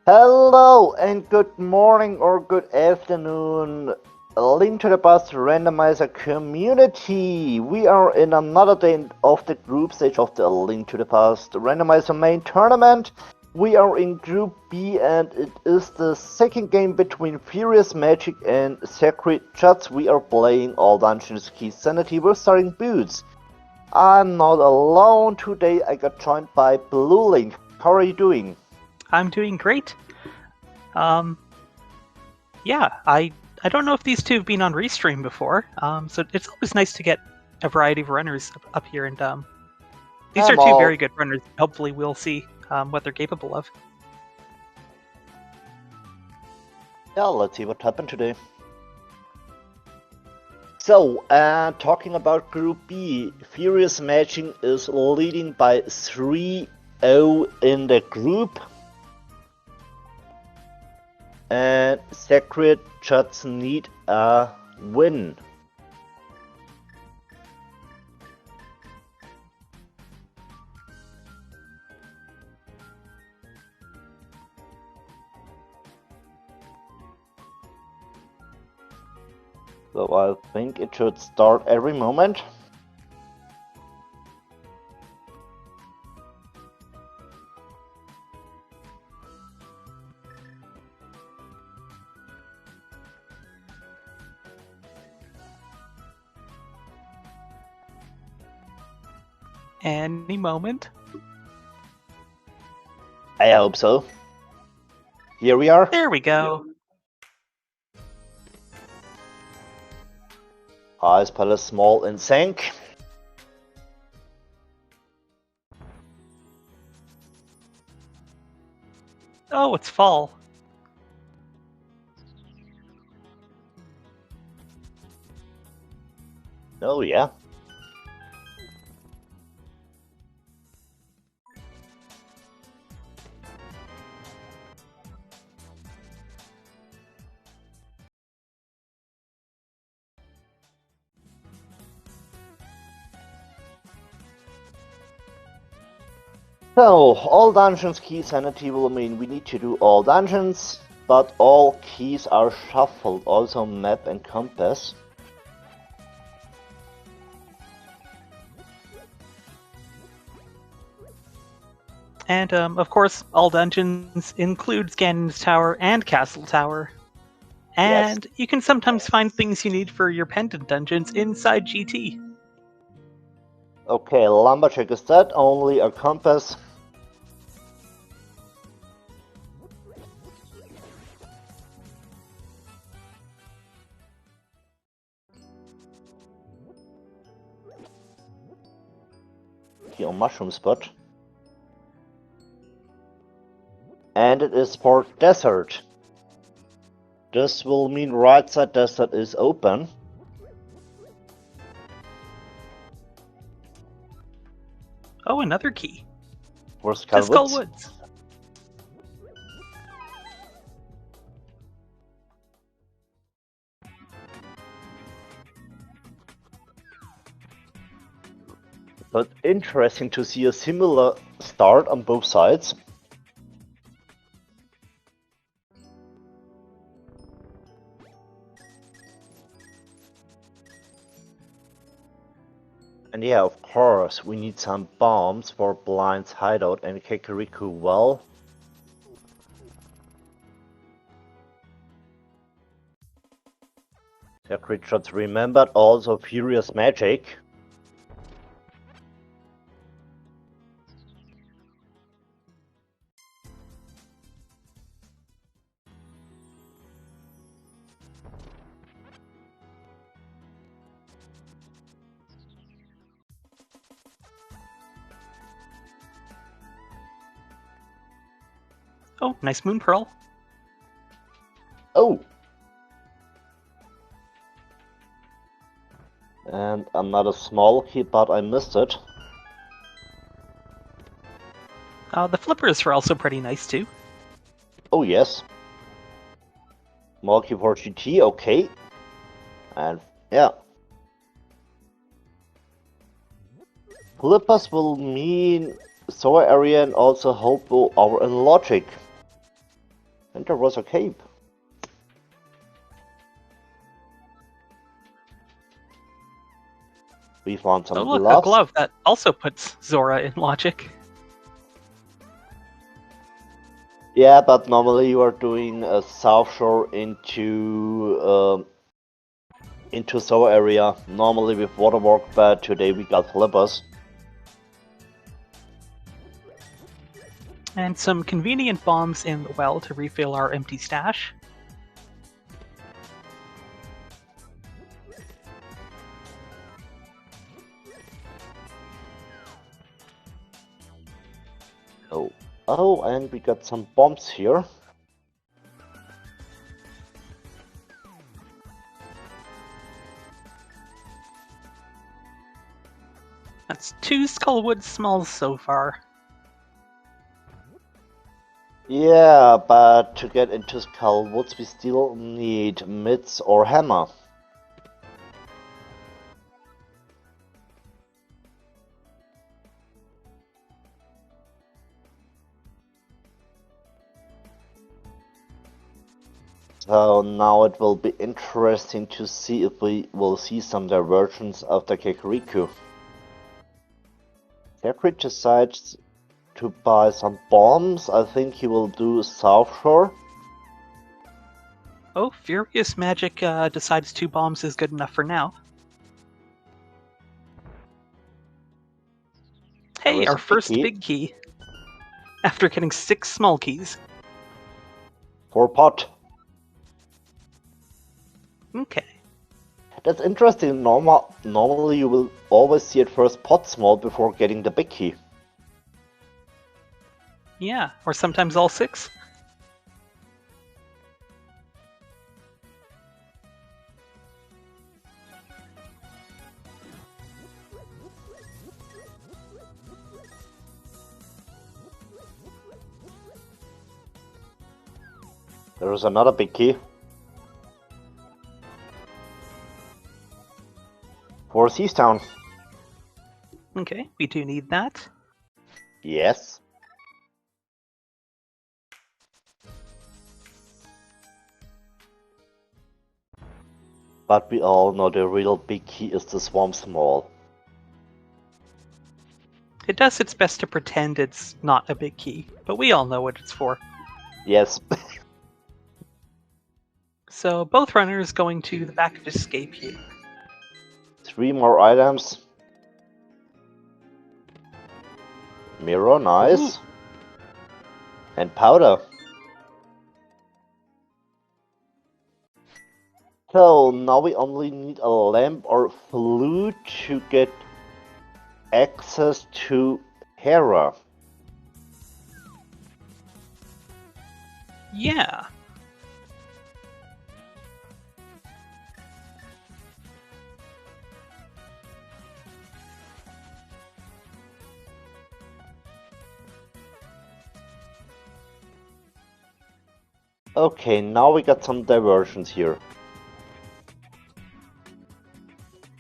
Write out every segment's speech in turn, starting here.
Hello and good morning or good afternoon, Link to the Bus randomizer community. We are in another day of the group stage of the Link to the Bus randomizer main tournament. We are in Group B and it is the second game between FuriousMagic and SacriJuts. We are playing All Dungeons Key Sanity. We're starting Boots. I'm not alone today. I got joined by Blue Link. How are you doing? I'm doing great. Yeah, I don't know if these two have been on Restream before, so it's always nice to get a variety of runners up here, and these are two very good runners. Hopefully we'll see what they're capable of. Yeah, let's see what happened today. So, talking about Group B, FuriousMagic is leading by 3-0 in the group. And SacriJuts need a win. So I think it should start every moment. Any moment. I hope so. Here we are. There we go. Ice Palace small in sync. Oh, it's fall. Oh yeah. So, all dungeons key sanity will mean we need to do all dungeons, but all keys are shuffled, also map and compass. And of course, all dungeons include Ganon's Tower and Castle Tower. And you can sometimes find things you need for your pendant dungeons inside GT. Okay, Lumberjack is dead, only a compass. Here on Mushroom Spot. And it is for Desert. This will mean right side desert is open. Oh, another key. For Skull Woods. But interesting to see a similar start on both sides. And yeah, of course, we need some bombs for Blind's hideout and Kakariko well. SacriJuts remembered also FuriousMagic. Oh, nice Moon Pearl. Oh! And another small key, but I missed it. The flippers are also pretty nice too. Oh yes. Small key for GT, okay. And yeah. Flippers will mean Solar Area and also Hobo are in Logic. And there was a cape. We found some look, gloves. a glove that also puts Zora in logic. Yeah, but normally you are doing a South Shore into Sour area. Normally with Waterwalk, but today we got flippers. And some convenient bombs in the well to refill our empty stash. Oh, and we got some bombs here. That's 2 Skullwood Smalls so far. Yeah, but to get into Skullwoods we still need mitts or hammer. So now it will be interesting to see if we will see some divergence of the Kakariko. Sacred decides to buy some bombs. I think he will do South Shore. Oh, FuriousMagic decides 2 bombs is good enough for now. Hey, our first big key. After getting 6 small keys. 4 pot. Okay. That's interesting. Normally you will always see at first pot small before getting the big key. Yeah, or sometimes all 6. There is another big key. For Seastown. Okay, we do need that. Yes. But we all know the real big key is the Swamp Small. It does its best to pretend it's not a big key, but we all know what it's for. Yes. So both runners going to the back of escape here. 3 more items. Mirror, nice. Ooh. And powder. So now we only need a lamp or flute to get access to Hera. Yeah. Okay, now we got some diversions here.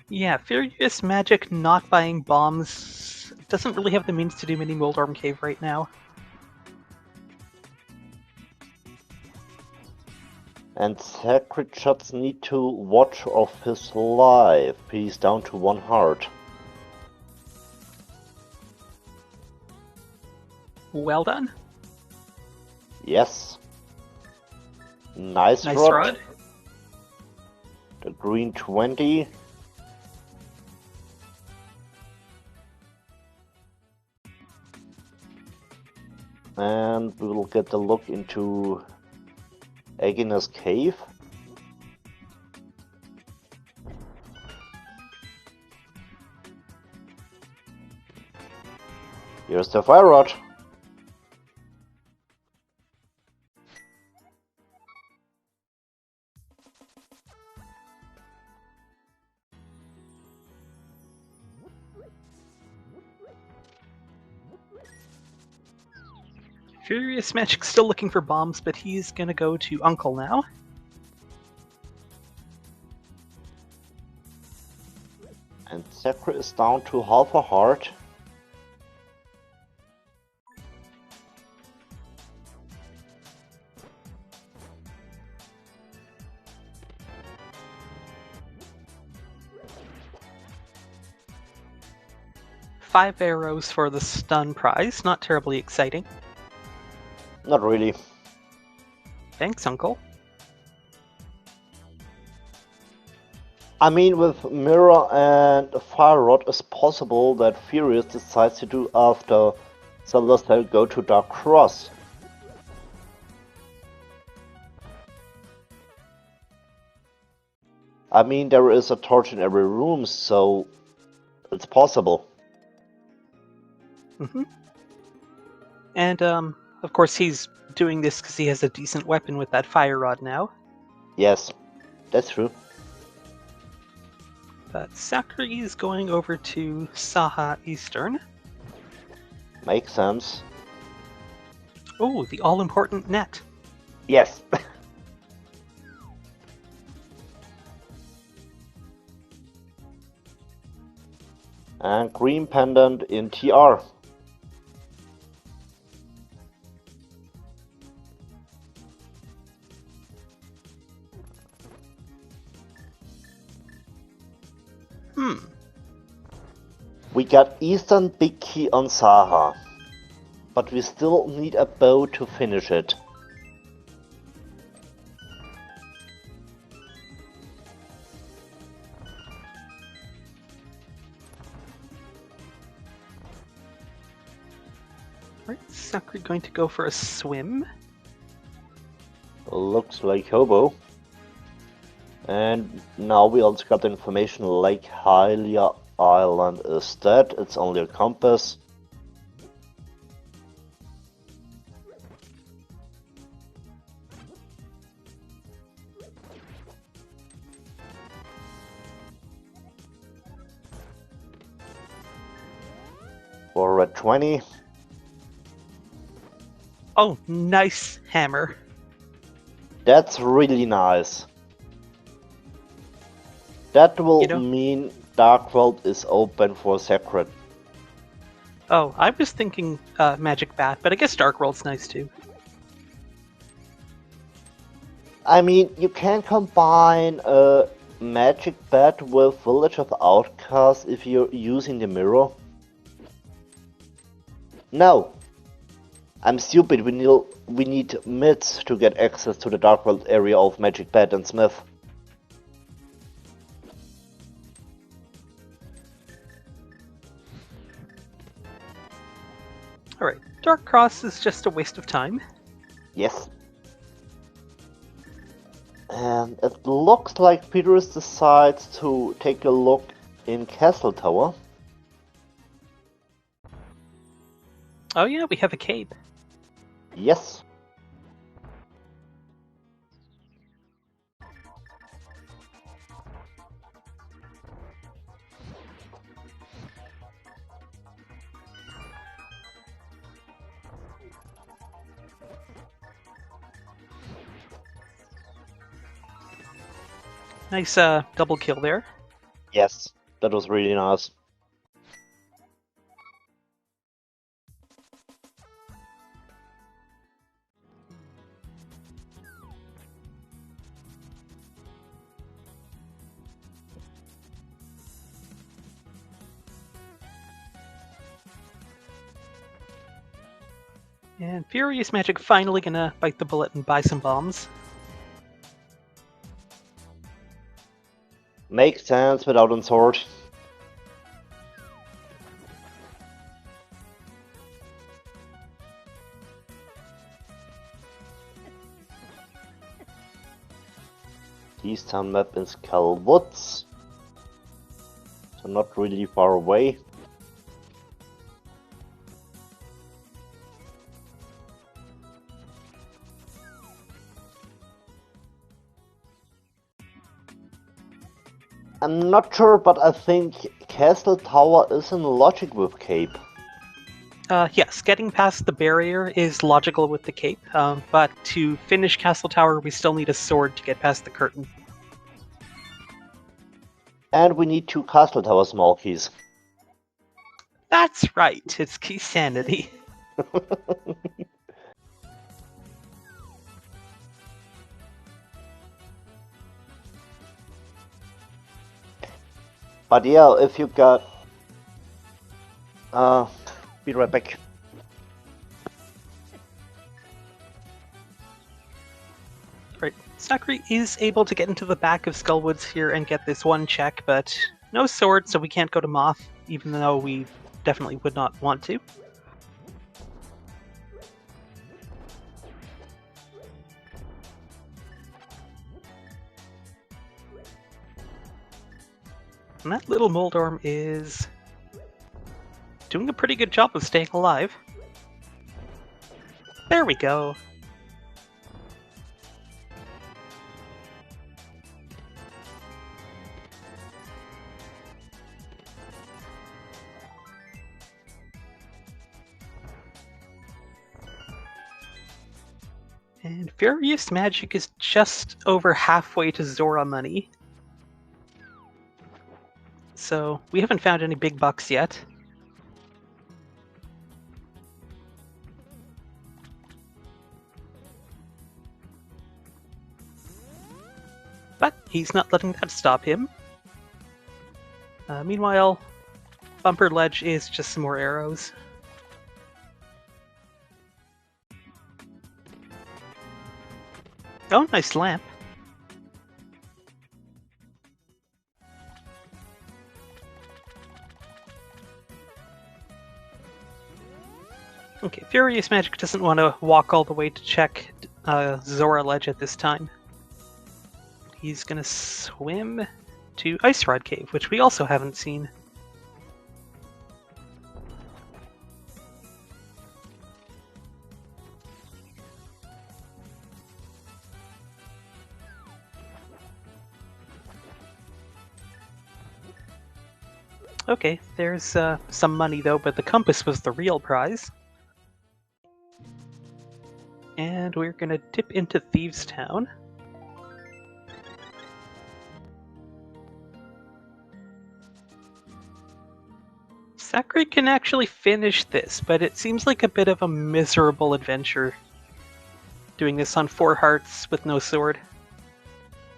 Yeah, FuriousMagic not buying bombs doesn't really have the means to do Mini Moldorm Cave right now. And SacriJuts need to watch of his life. He's down to 1 heart. Well done. Yes. Nice Nice rod. rod. The green 20. And we will get a look into Agnes Cave. Here's the fire rod. FuriousMagic's still looking for bombs, but he's gonna go to Uncle now. And Sacri is down to half a heart. 5 arrows for the stun prize. Not terribly exciting. Not really. Thanks, Uncle. I mean, with Mirror and Fire Rod, it's possible that Furious decides to do after Celestial go to Dark Cross. I mean, there is a torch in every room, so it's possible. Mm-hmm. And, of course, he's doing this because he has a decent weapon with that fire rod now. Yes, that's true. But Sacri is going over to Saha Eastern. Makes sense. Oh, the all-important net. Yes. And green pendant in TR. We got Eastern Big Key on Saha, but we still need a bow to finish it. Right, Sacri going to go for a swim. Looks like Hobo. And now we also got the information Lake Hylia Island is dead. It's only a compass. For red 20. Oh, nice hammer. That's really nice. That will mean Dark World is open for Sacred. Oh, I was thinking Magic Bat, but I guess Dark World's nice too. I mean, you can combine a Magic Bat with Village of Outcasts if you're using the mirror. No! I'm stupid, we need mids to get access to the Dark World area of Magic Bat and Smith. Alright, Dark Cross is just a waste of time. Yes. And it looks like Peters decides to take a look in Castle Tower. Oh yeah, we have a cape. Yes. Nice double kill there. Yes, that was really nice. And FuriousMagic finally gonna bite the bullet and buy some bombs. Makes sense without a sword. Eastern map is Cal Woods, so not really far away. I'm not sure, but I think Castle Tower is in logic with Cape. Yes, getting past the barrier is logical with the cape, but to finish Castle Tower, we still need a sword to get past the curtain. And we need 2 Castle Tower small keys. That's right, it's key sanity. But yeah, if you got Be right back. Right, Sacri is able to get into the back of Skullwoods here and get this one check, but no sword, so we can't go to Moth, even though we definitely would not want to. And that little Moldorm is doing a pretty good job of staying alive. There we go. And FuriousMagic is just over halfway to Zora money. So we haven't found any big bucks yet. But he's not letting that stop him. Meanwhile, Bumper Ledge is just some more arrows. Oh, nice lamp. Okay, FuriousMagic doesn't want to walk all the way to check Zora Ledge at this time. He's gonna swim to Ice Rod Cave, which we also haven't seen. Okay, there's some money though, but the compass was the real prize. And we're gonna dip into Thieves Town. Sacri can actually finish this, but it seems like a bit of a miserable adventure. Doing this on 4 hearts with no sword.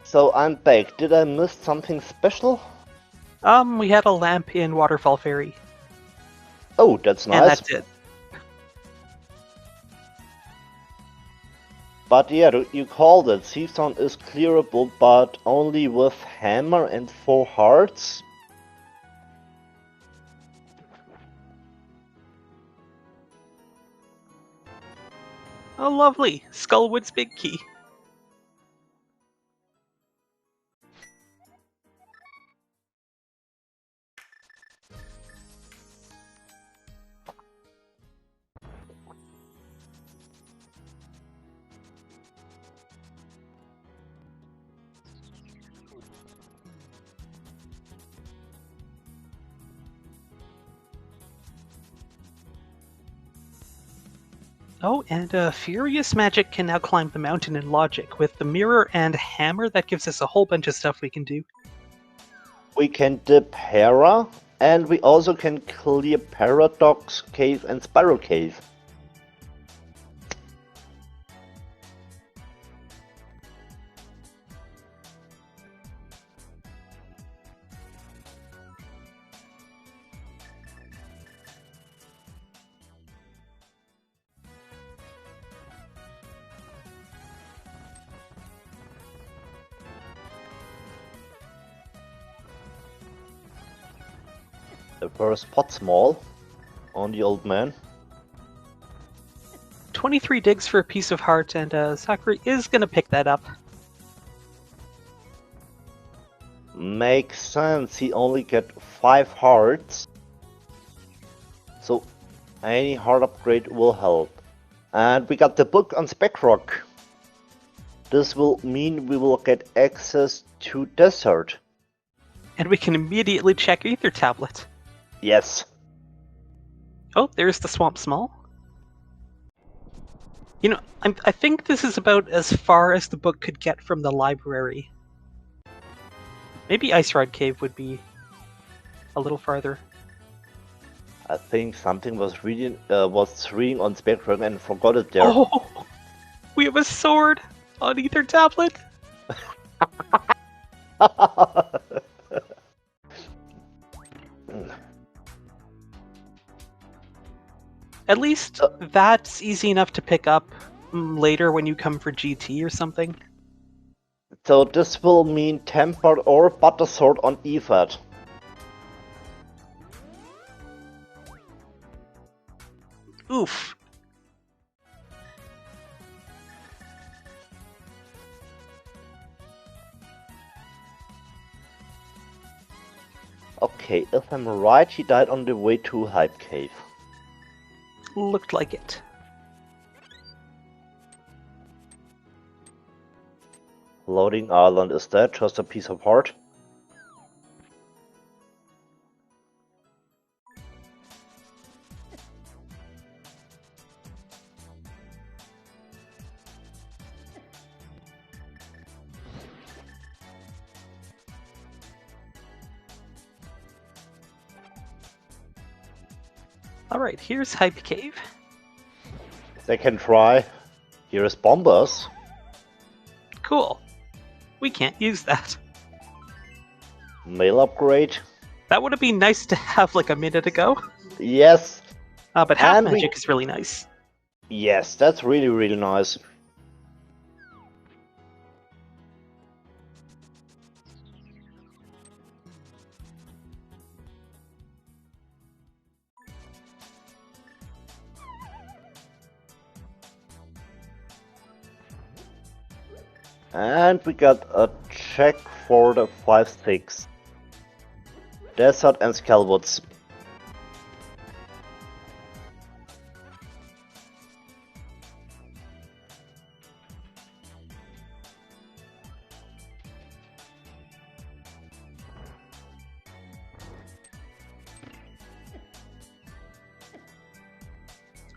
So I'm back. Did I miss something special? We had a lamp in Waterfall Ferry. Oh, that's nice. And that's it. But yeah, you called it. Season is clearable, but only with hammer and 4 hearts. Oh, lovely. Skullwood's big key. Oh, and FuriousMagic can now climb the mountain in Logic. With the mirror and hammer, that gives us a whole bunch of stuff we can do. We can dip Hera, and we also can clear Paradox Cave and Spiral Cave. The first pot small on the old man. 23 digs for a piece of heart, and Sacri is going to pick that up. Makes sense, he only get 5 hearts. So any heart upgrade will help. And we got the book on Specrock. This will mean we will get access to Desert. And we can immediately check Ether Tablet. Yes. Oh, there's the Swamp Small. You know, I think this is about as far as the book could get from the library. Maybe Ice Rod Cave would be a little farther. I think something was reading on Spectrum and forgot it there. Oh, we have a sword on Ether Tablet. At least that's easy enough to pick up later when you come for GT or something. So this will mean tempered or butter sword on EFAT. Oof. Okay, if I'm right, he died on the way to Hype Cave. Looked like it. Loading Island, is that just a piece of heart? Alright, here's Hype Cave. They can try. Here is Bombers. Cool. We can't use that. Mail upgrade. That would have been nice to have like a minute ago. Yes. But half magic is really nice. Yes, that's really, really nice. And we got a check for the 5-6. Desert and Scalwoods.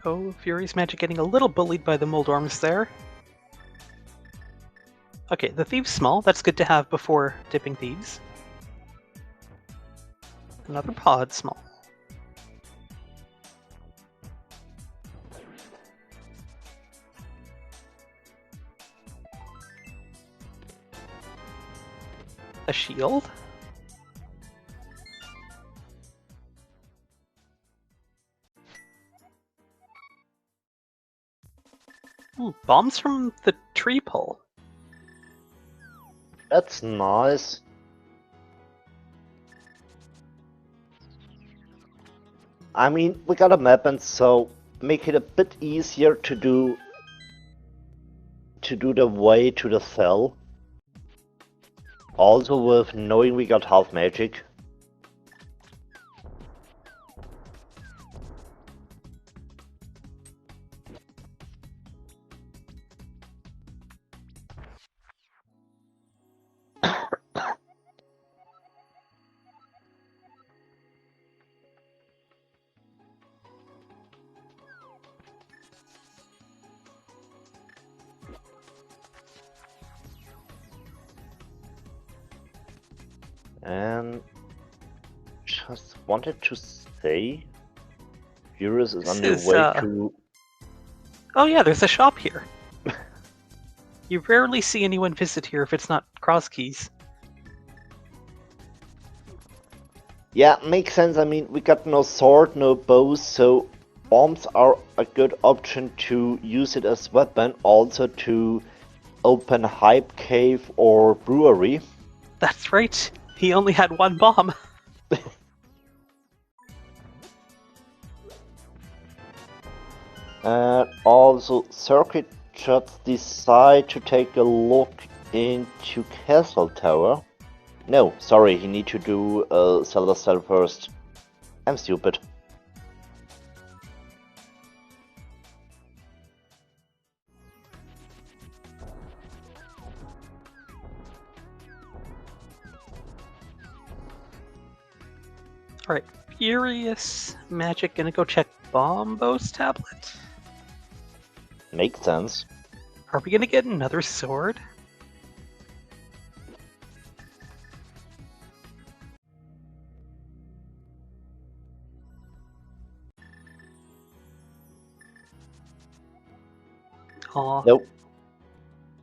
Oh, FuriousMagic getting a little bullied by the Moldorms there. Okay, the Thieves small, that's good to have before dipping Thieves. Another pod small. A shield. Ooh, bombs from the tree pole. That's nice. I mean, we got a map, and so make it a bit easier to do the way to the cell. Also with knowing we got half magic. And just wanted to say, Furious is on the way to... Oh yeah, there's a shop here. You rarely see anyone visit here if it's not cross keys. Yeah, makes sense. I mean, we got no sword, no bows, so bombs are a good option to use it as weapon, also to open Hype Cave or Brewery. That's right. He only had one bomb. And also, SacriJuts decide to take a look into Castle Tower. No, sorry, he need to do Zelda Cell first. I'm stupid. Alright, FuriousMagic gonna go check Bombo's tablet? Makes sense. Are we gonna get another sword? Aw. Nope.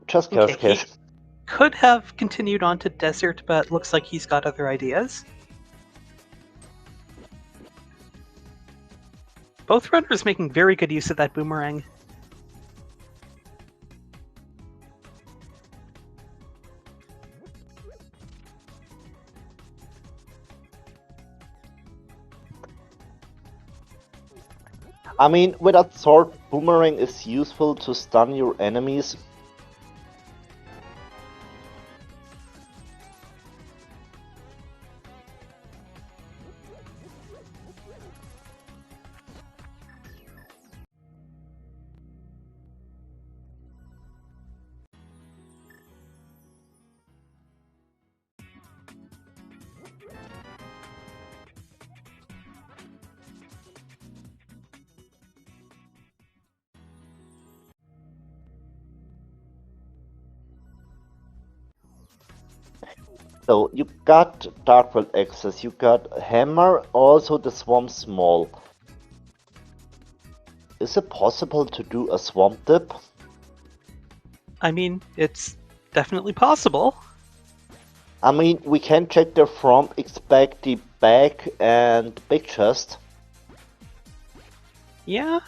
Just cash, Okay, cash. he could have continued on to Desert, but looks like he's got other ideas. Both runners making very good use of that boomerang. I mean, with that sword, boomerang is useful to stun your enemies. So you got Darkworld access, you got Hammer, also the Swamp Small. Is it possible to do a Swamp Dip? I mean, it's definitely possible. I mean, we can check the front, expect the back and big chest. Yeah.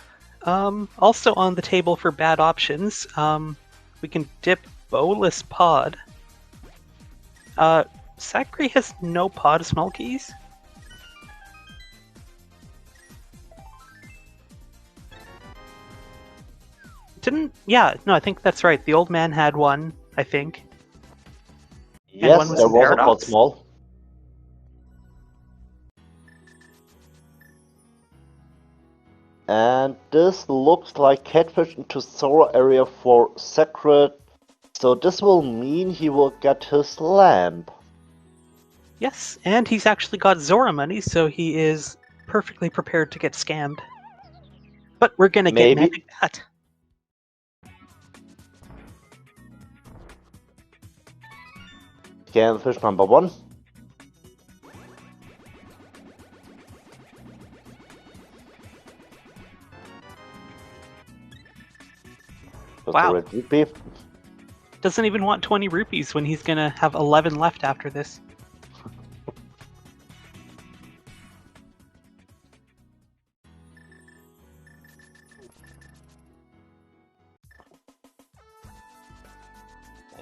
Also on the table for bad options, we can dip Bowless Pod. Sacri has no pod small keys. Yeah, no, I think that's right. The old man had one, I think. And one Yes, was there in was a pod Paradox. small. And this looks like Catfish into Zora area for Sacred. So this will mean he will get his lamp. Yes, and he's actually got Zora money, so he is perfectly prepared to get scammed. But we're gonna get Maybe. Magic Bat. Scamfish number 1. Just Wow. a red rupee. Doesn't even want 20 rupees when he's gonna have 11 left after this.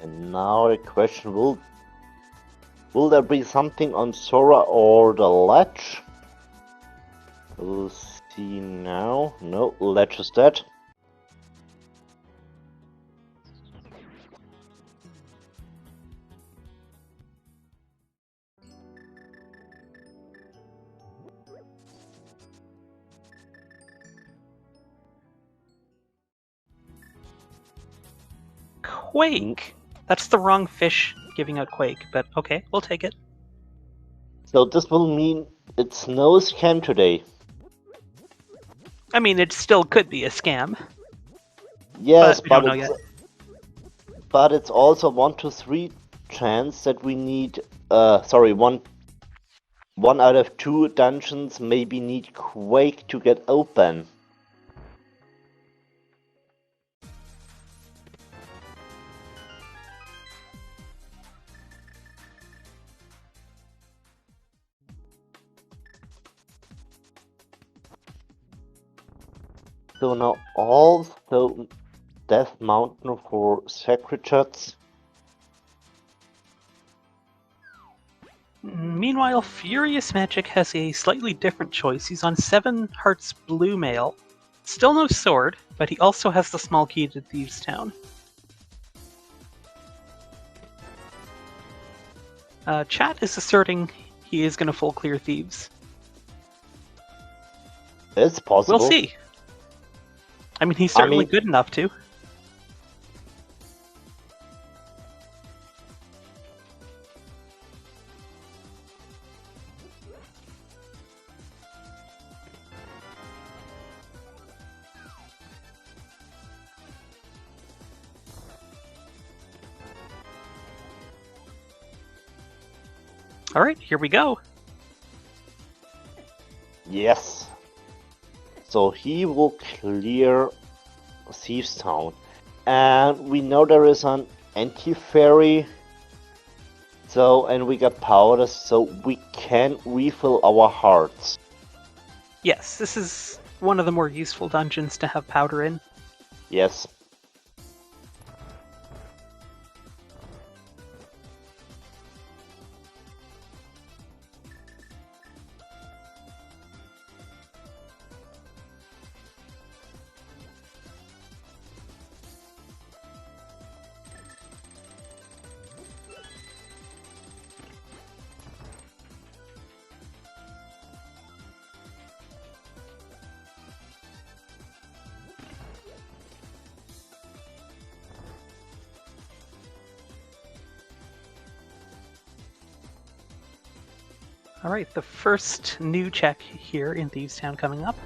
And now the question will there be something on Zora or the ledge? We'll see now. No, ledge is dead. Quake? That's the wrong fish giving out Quake, but okay, we'll take it. So this will mean it's no scam today. I mean, it still could be a scam. Yes, but we don't know yet. But it's also 1 to 3 chance that we need. One out of 2 dungeons maybe need Quake to get open. So now also Death Mountain for SacriJuts. Meanwhile, FuriousMagic has a slightly different choice. He's on 7 Hearts Blue Mail. Still no sword, but he also has the small key to Thieves' Town. Chat is asserting he is going to full clear Thieves. It's possible. We'll see. I mean, he's certainly good enough to. Alright, here we go. Yes. So he will clear Thieves' Town. And we know there is an anti-fairy. So, and we got powders, so we can refill our hearts. Yes, this is one of the more useful dungeons to have powder in. Yes. Alright, the first new check here in Thieves Town coming up.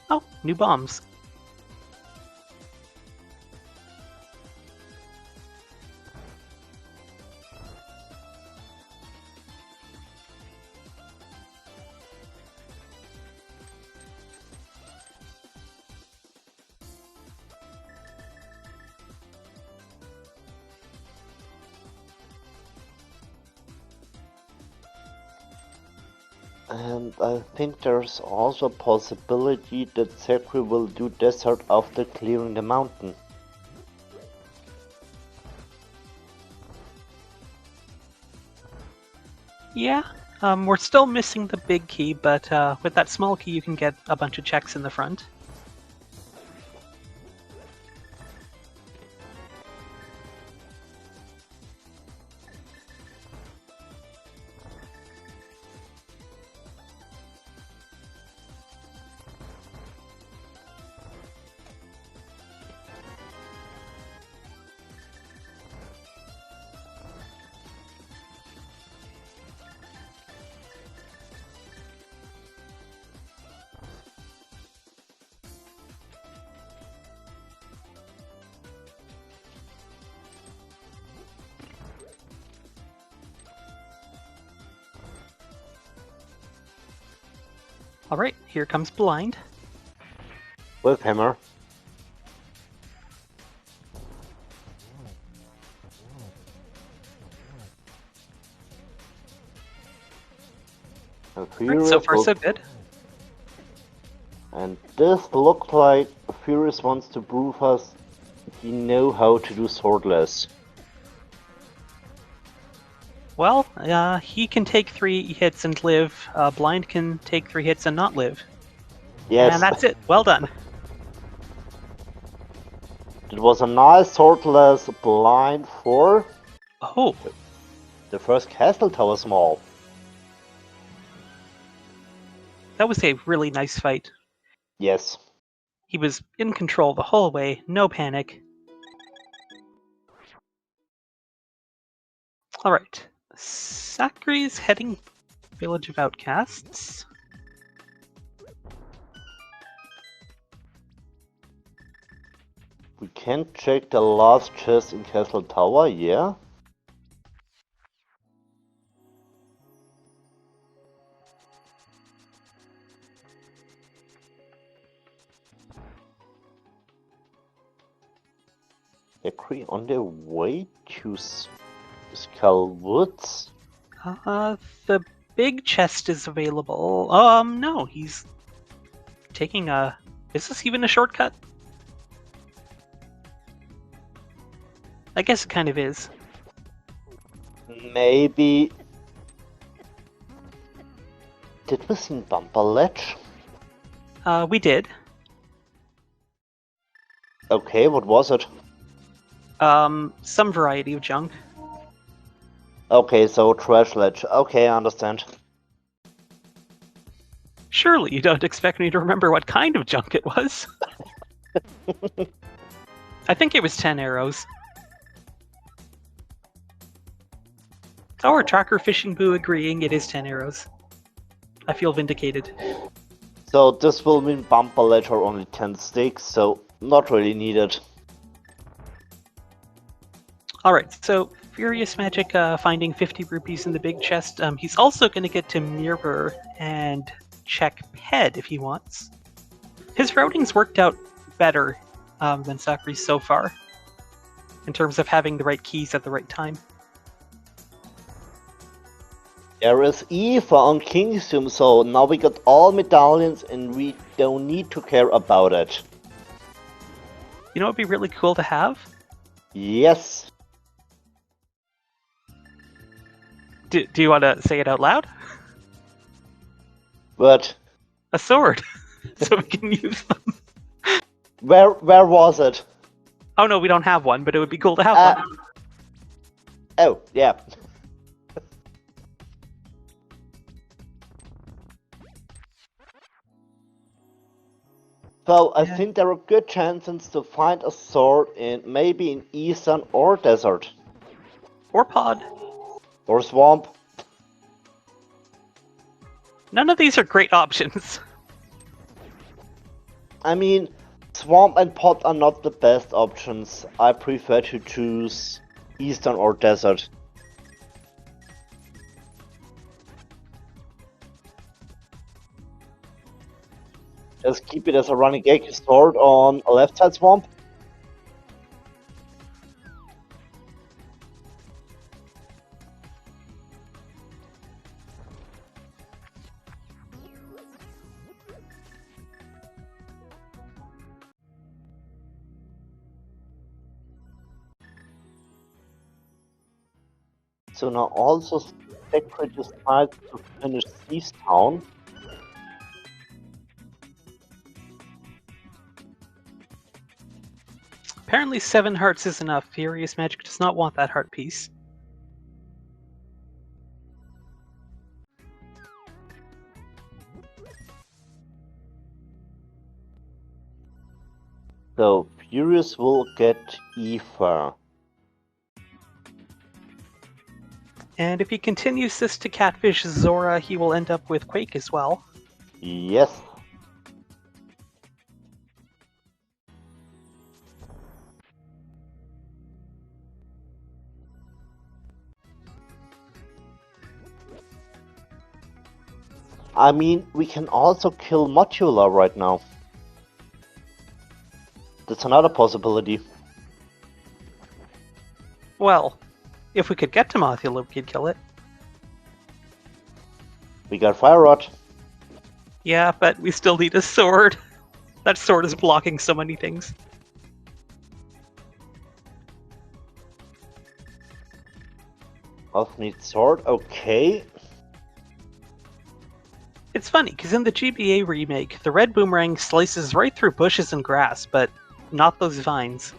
Oh, new bombs. And I think there's also a possibility that Sacri will do desert after clearing the mountain. Yeah, we're still missing the big key, but with that small key you can get a bunch of checks in the front. Alright, here comes Blind. With hammer. Right, so far so good. And this looks like Furious wants to prove us he know how to do swordless. Well, he can take 3 hits and live. Blind can take 3 hits and not live. Yes. And that's it. Well done. It was a nice swordless blind for Oh, the first castle tower small. that was a really nice fight. Yes. He was in control the whole way, no panic. Alright. Sacri's heading Village of Outcasts. We can check the last chest in Castle Tower, yeah? Agree on their way to Skull Woods? The big chest is available. No, he's taking a... Is this even a shortcut? I guess it kind of is. Maybe... Did we see Bumper Ledge? We did. Okay, what was it? Some variety of junk. Okay, so Trash Ledge. Okay, I understand. Surely you don't expect me to remember what kind of junk it was. I think it was 10 arrows. Our tracker fishing boo agreeing it is 10 arrows. I feel vindicated. So this will mean Bumper Ledge are only 10 sticks, so not really needed. Alright, so FuriousMagic finding 50 rupees in the big chest. He's also going to get to mirror and check Ped if he wants. His routing's worked out better than Sacri's so far, in terms of having the right keys at the right time. There is Eva on Kingdom, so now we got all medallions and we don't need to care about it. You know what would be really cool to have? Yes. Do you want to say it out loud? But A sword, so we can use them. where was it? Oh no, we don't have one, but it would be cool to have one. Oh, yeah. So I think there are good chances to find a sword in maybe in Eastern or Desert. Or Pod. Or Swamp. None of these are great options. I mean, Swamp and Pod are not the best options. I prefer to choose Eastern or Desert. Just keep it as a running gag sword on a left side Swamp. So now also Sacred decides to finish Thief's Town. Apparently 7 hearts is enough. FuriousMagic does not want that heart piece. So Furious will get Aether. And if he continues this to catfish Zora, he will end up with Quake as well. Yes. I mean, we can also kill Modular right now. That's another possibility. Well, if we could get to Mothula, we could kill it. We got Fire Rod. Yeah, but we still need a sword. That sword is blocking so many things. Off needs sword, okay. It's funny, because in the GBA remake, the red boomerang slices right through bushes and grass, but not those vines.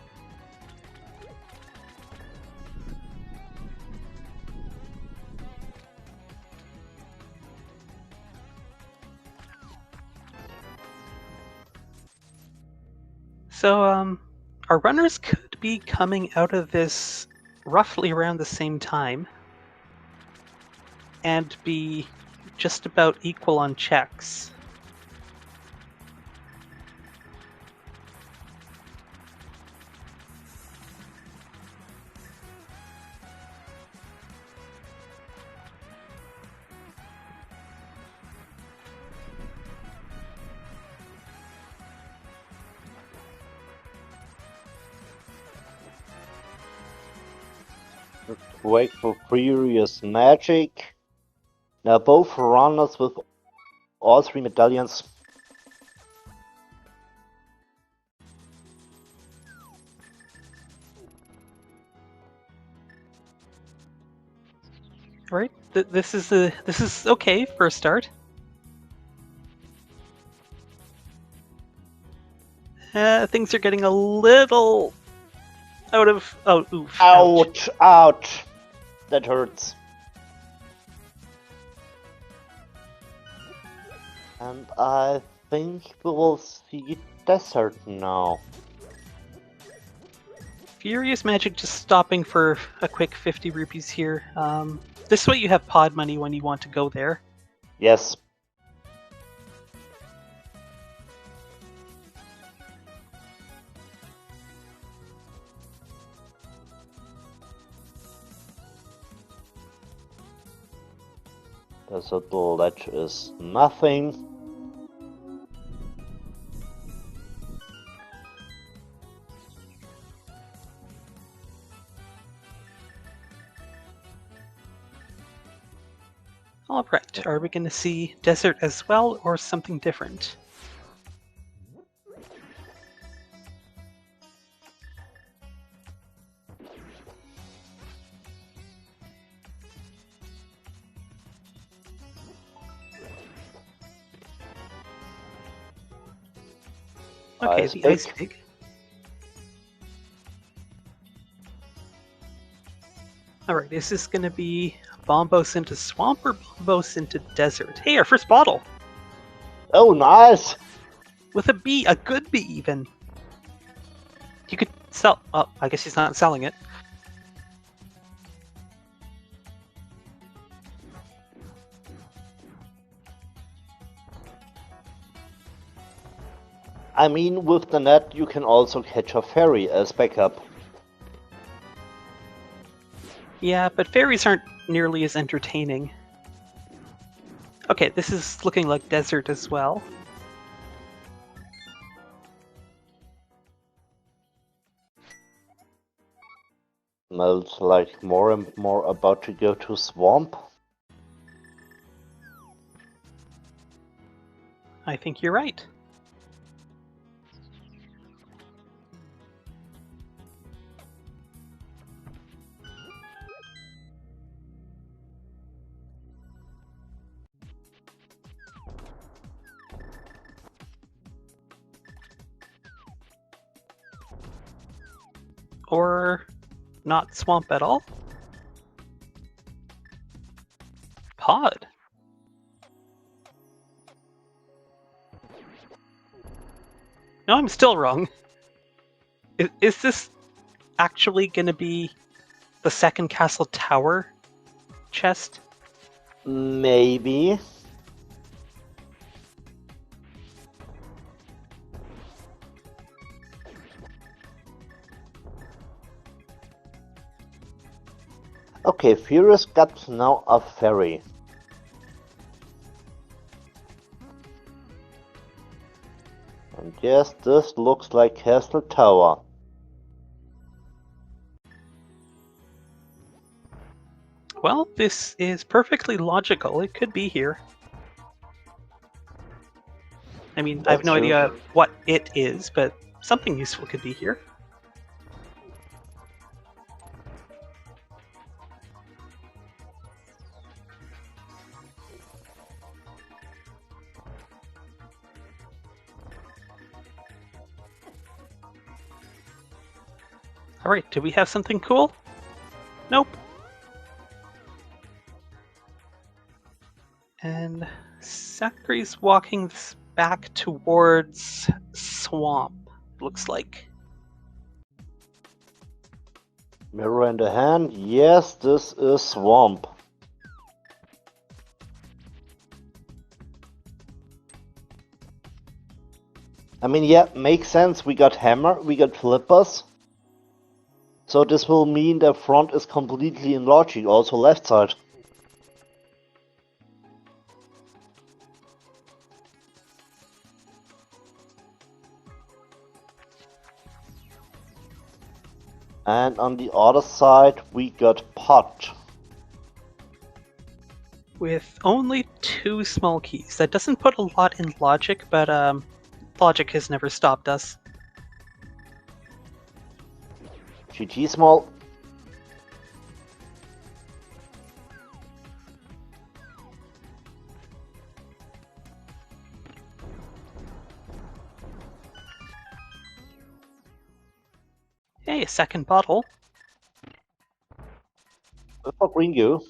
So, our runners could be coming out of this roughly around the same time, and be just about equal on checks. Wait for FuriousMagic. Now both runners with all 3 medallions. Right? This is okay for a start. Things are getting a little out of... Oh, oof. Ouch, ouch. That hurts. And I think we will see Desert now. FuriousMagic just stopping for a quick 50 rupees here. This way you have pod money when you want to go there. Yes. Desert Ledge is nothing. Alright, are we going to see desert as well, or something different? Okay, Ice the pick. ice pig. Alright, is this going to be Bombos into swamp or Bombos into desert? Hey, our first bottle! Oh, nice! With a B, a good B even. You could sell. Oh, I guess he's not selling it. I mean, with the net, you can also catch a fairy as backup. Yeah, but fairies aren't nearly as entertaining. Okay, this is looking like desert as well. Smells like more and more about to go to swamp. I think you're right. Or not swamp at all? Pod. No, I'm still wrong. Is this actually going to be the second castle tower chest? Maybe. Okay, Furious got now a fairy. And yes, this looks like Castle Tower. Well, this is perfectly logical. It could be here. I mean, I have no idea what it is, but something useful could be here. Alright, do we have something cool? Nope. And Sacri's walking back towards swamp, looks like. Mirror in the hand. Yes, this is swamp. I mean, yeah, makes sense. We got hammer, we got flippers. So this will mean the front is completely in logic, also left side. And on the other side, we got pot. With only 2 small keys. That doesn't put a lot in logic, but logic has never stopped us. GT small. Hey, a second bottle. For green goo.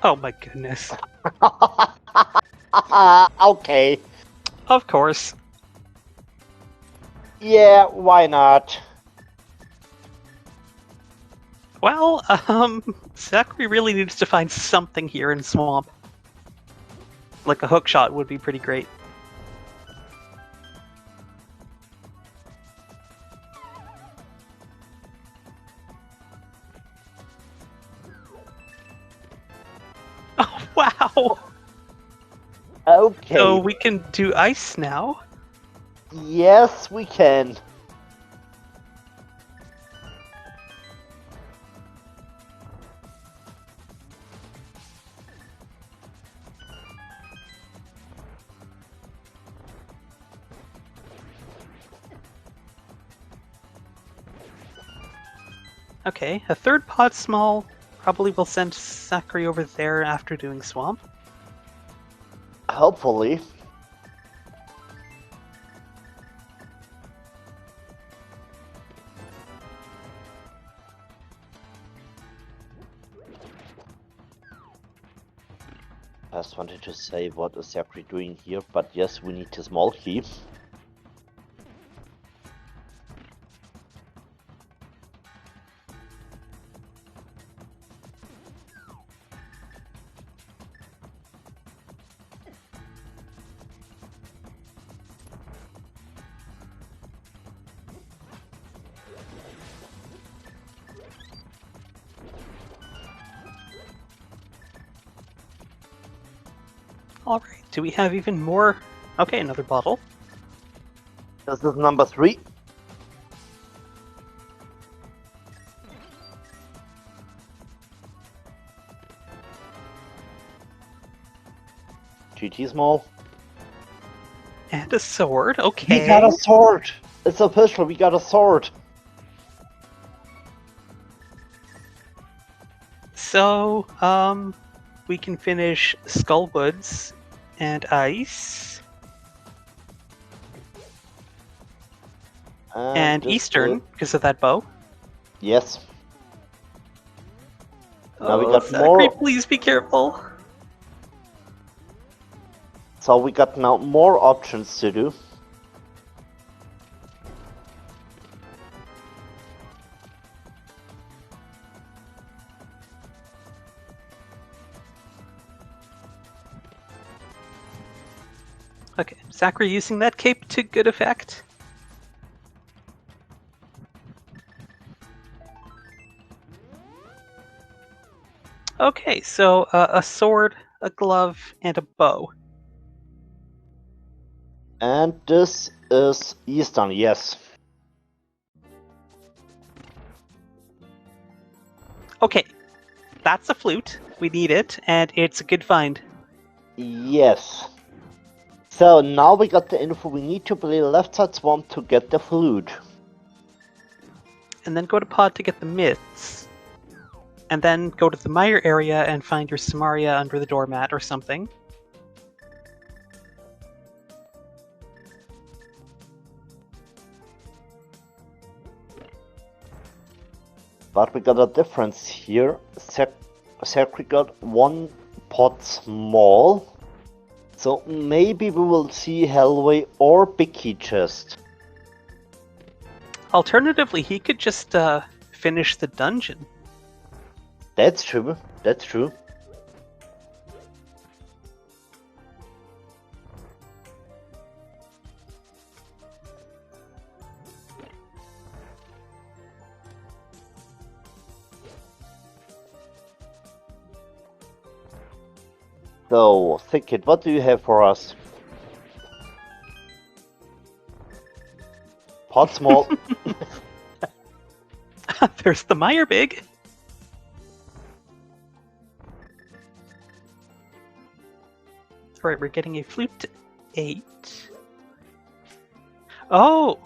Oh my goodness. Okay. Of course. Yeah, why not? Well, Zachary really needs to find something here in swamp. Like a hook shot would be pretty great. Oh, wow! Okay. So we can do ice now. Yes, we can. Okay, a third pod small. Probably will send Sacri over there after doing swamp. Hopefully. I just wanted to say what is Sacri doing here, but yes, we need a small key. Alright, do we have even more? Okay, another bottle. This is number 3. GT small. And a sword, okay. We got a sword! It's official, we got a sword! So, we can finish Skullwoods and ice. And Eastern, because of that bow. Yes. Now we Oh, got Sacri, more. please be careful. So we got now more options to do. Okay, Sacri using that cape to good effect. Okay, so a sword, a glove, and a bow. And this is Eastern, yes. Okay, that's a flute. We need it, and it's a good find. Yes. So now we got the info, we need to play left side swamp to get the flute. And then go to pod to get the myths. And then go to the mire area and find your Samaria under the doormat or something. But we got a difference here. Sacri got 1 pot small. So maybe we will see Hellway or Big Key Chest. Alternatively, he could just finish the dungeon. That's true, that's true. So, Thicket, what do you have for us? Pot small. There's the mire big. Alright, we're getting a flute 8. Oh!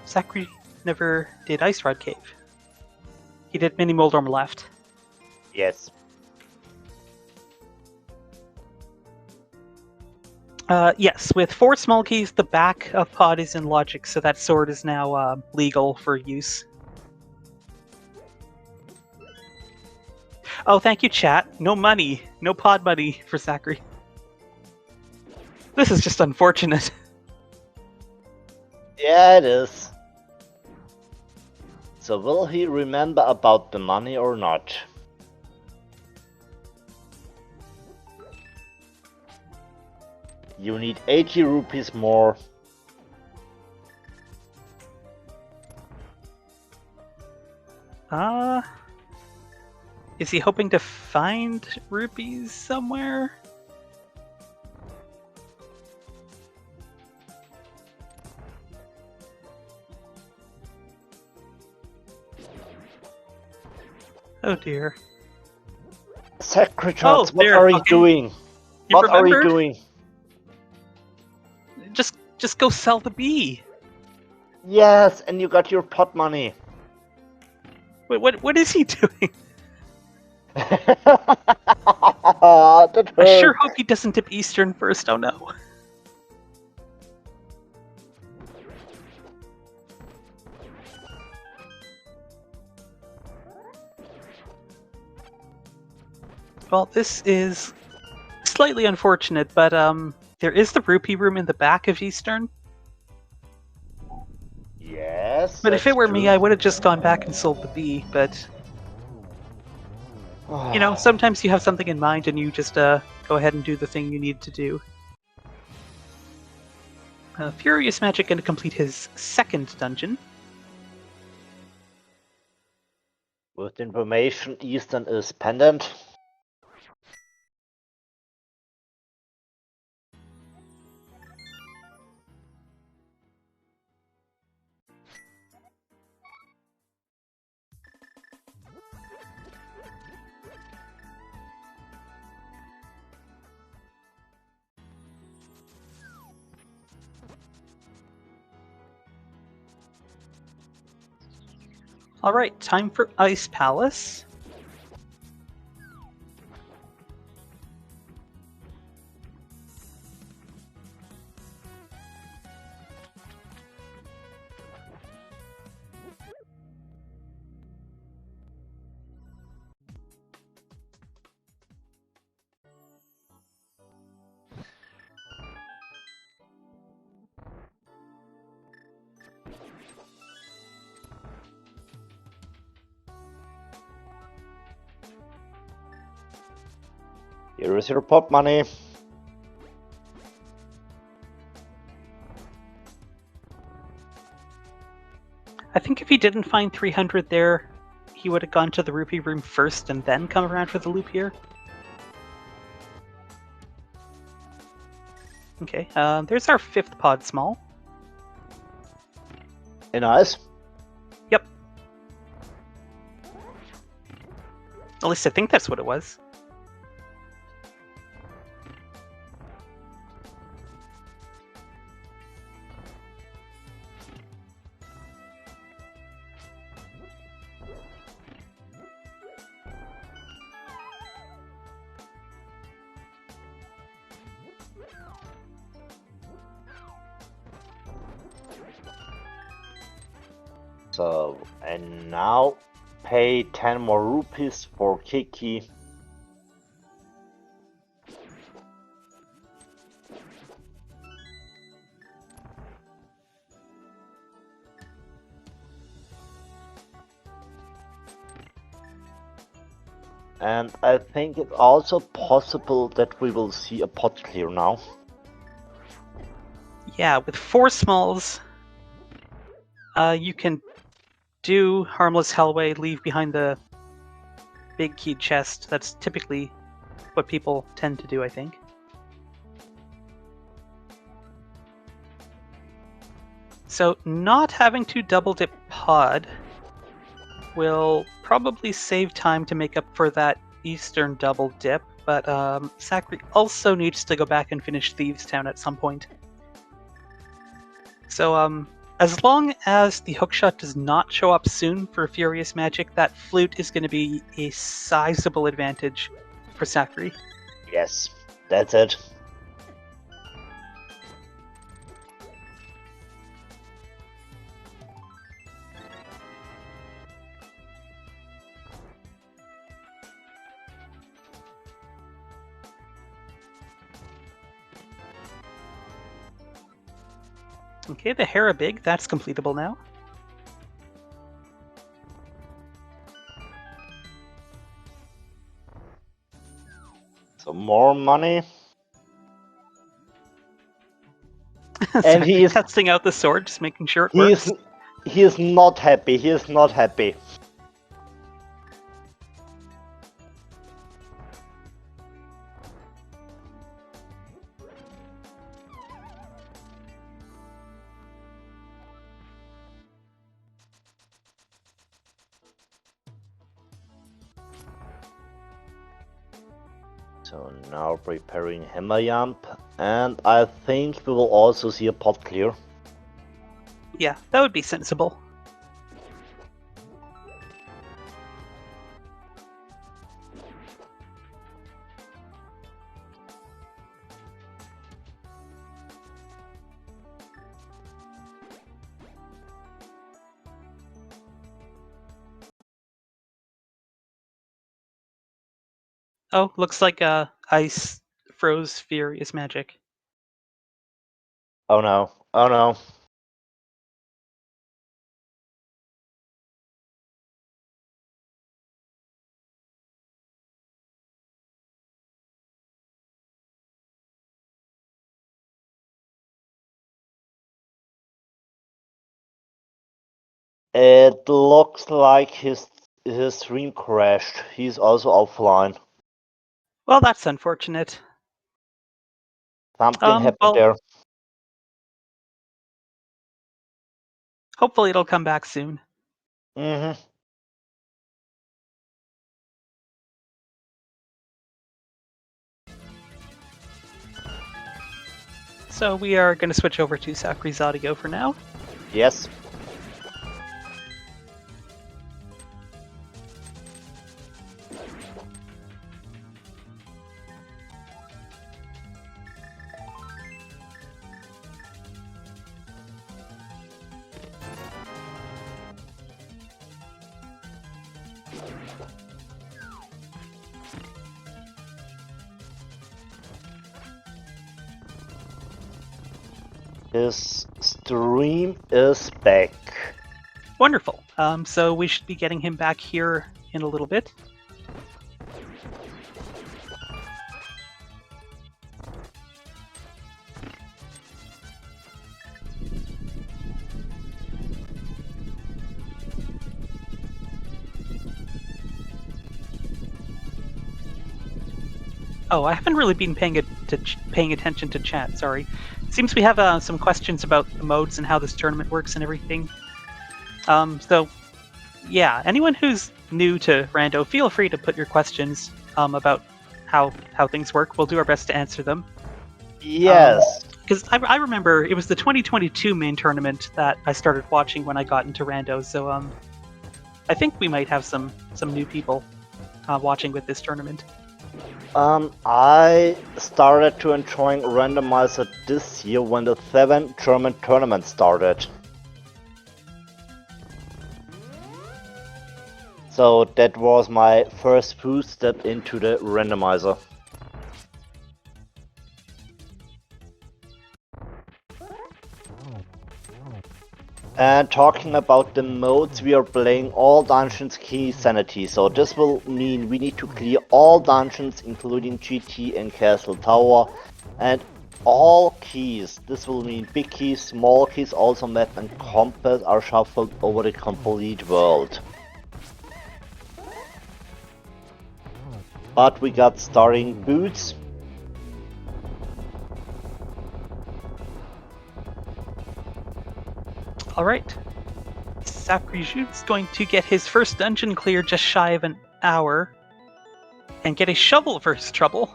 Sacri never did Ice Rod Cave. He did Mini Moldorm left. Yes. Yes, with 4 small keys, the back of pod is in logic, so that sword is now legal for use. Oh, thank you, chat. No money. No pod money for Sacri. This is just unfortunate. Yeah, it is. So will he remember about the money or not? You need 80 rupees more. Is he hoping to find rupees somewhere? Oh dear. SacriJuts, what there. are you Okay. doing? You What are you remembered? doing? Just go sell the bee. Yes, and you got your pot money. Wait, what is he doing? That I sure hurt. hope he doesn't dip Eastern first. Oh no. Well, this is slightly unfortunate, but there is the rupee room in the back of Eastern. Yes, But if that's it were true. me, I would have just gone back and sold the bee. But you know, sometimes you have something in mind and you just go ahead and do the thing you need to do. FuriousMagic going to complete his second dungeon. With information, Eastern is pendant. Alright, time for Ice Palace. Here is your pot money. I think if he didn't find 300 there, he would have gone to the rupee room first and then come around for the loop here. Okay, there's our 5th pod small. Nice. Yep. At least I think that's what it was. So, and now pay 10 more rupees for Kiki. And I think it's also possible that we will see a pot clear now. Yeah, with 4 smalls, you can do Harmless Hellway, leave behind the big keyed chest. That's typically what people tend to do, I think. So not having to double dip pod will probably save time to make up for that Eastern double dip, but Sacri also needs to go back and finish Thieves Town at some point. So as long as the hookshot does not show up soon for FuriousMagic, that flute is going to be a sizable advantage for Sacri. Yes, that's it. Okay, the Harabig, that's completable now. So more money. And he is testing out the sword, just making sure it works. He is not happy. He is not happy. So now preparing hammer jump, and I think we will also see a pot clear. Yeah, that would be sensible. Oh, looks like ice froze FuriousMagic. Oh no, oh no. It looks like his stream crashed. He's also offline. Well, that's unfortunate. Something happened there. Hopefully it'll come back soon. Mm-hmm. So we are going to switch over to Sacri's audio for now. Yes. His stream is back. Wonderful. So we should be getting him back here in a little bit. Oh, I haven't really been paying attention to chat. Sorry. It seems we have some questions about the modes and how this tournament works and everything. So, yeah, anyone who's new to Rando, feel free to put your questions about how things work. We'll do our best to answer them. Yes. Because I remember it was the 2022 main tournament that I started watching when I got into Rando. So I think we might have some new people watching with this tournament. I started to enjoy randomizer this year when the 7th German tournament started. So that was my first footstep into the randomizer. And talking about the modes, we are playing all dungeons key sanity, so this will mean we need to clear all dungeons including GT and Castle Tower, and all keys. This will mean big keys, small keys, also map and compass are shuffled over the complete world. But we got starting boots. Alright. SacriJuts going to get his first dungeon clear just shy of an hour. And get a shovel for his trouble.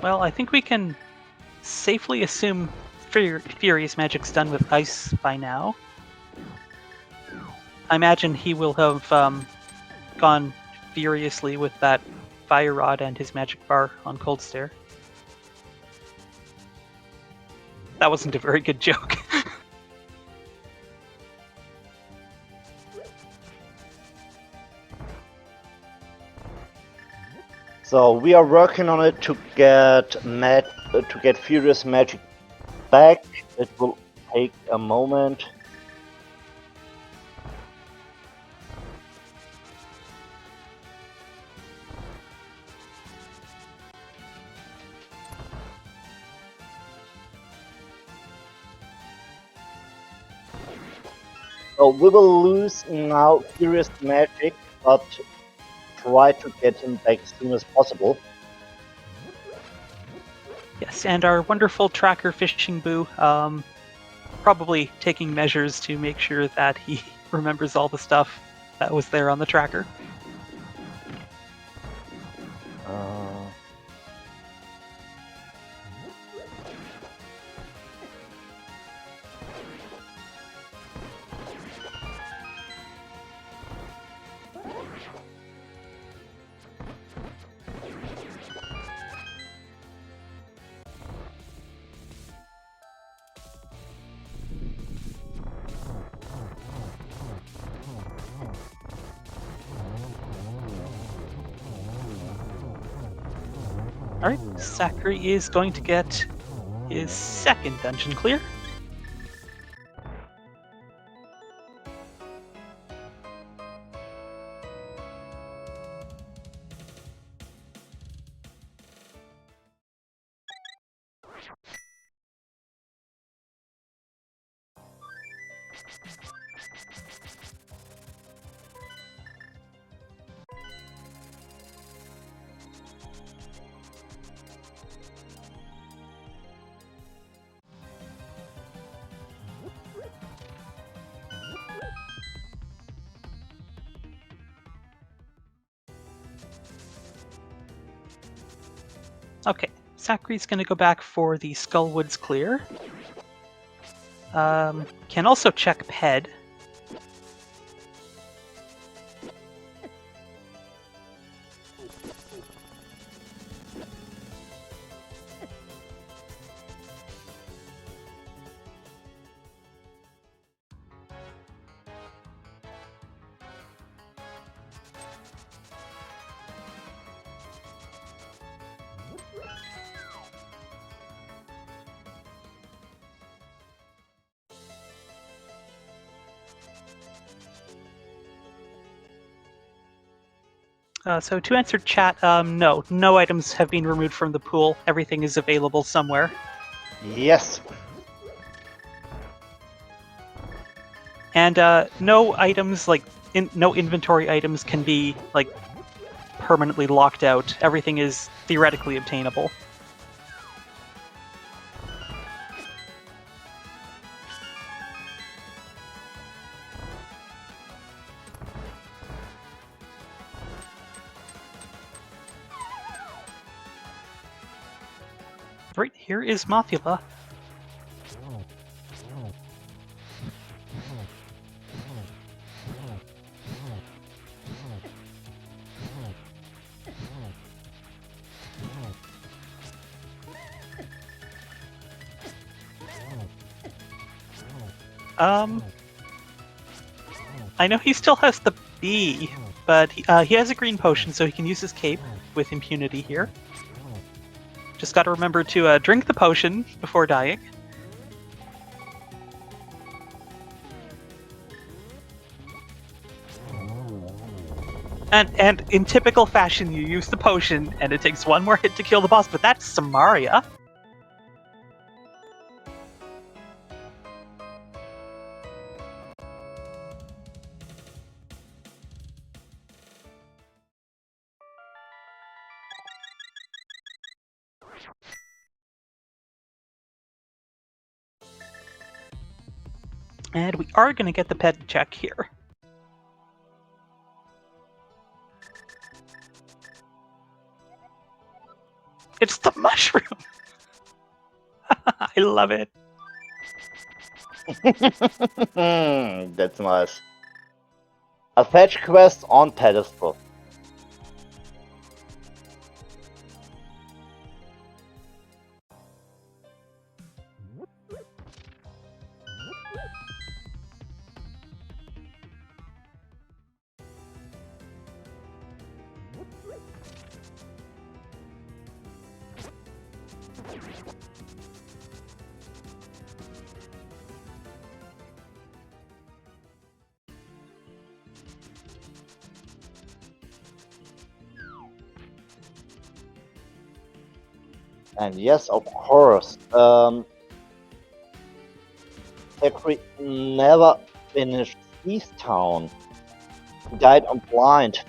Well, I think we can safely assume FuriousMagic's done with ice by now. I imagine he will have gone furiously with that fire rod and his magic bar on Cold Stare. That wasn't a very good joke. So we are working on it to get FuriousMagic back. It will take a moment. So we will lose now FuriousMagic, but try to get him back as soon as possible. Yes, and our wonderful tracker Fishing Boo, probably taking measures to make sure that he remembers all the stuff that was there on the tracker. Alright, Sacri is going to get his second dungeon clear. Okay, Sacri's going to go back for the Skullwoods clear. Can also check Ped. So to answer chat, no items have been removed from the pool. Everything is available somewhere. Yes. And no items, no inventory items can be, permanently locked out. Everything is theoretically obtainable. Right, here is Mothula. I know he still has the B, but he has a green potion, so he can use his cape with impunity here. Just gotta remember to drink the potion before dying. And in typical fashion, you use the potion, and it takes one more hit to kill the boss, but that's Samaria. And we are going to get the pet check here. It's the mushroom! I love it. That's nice. A fetch quest on pedestal. And yes, of course, Sacri never finished East Town. He died on blind.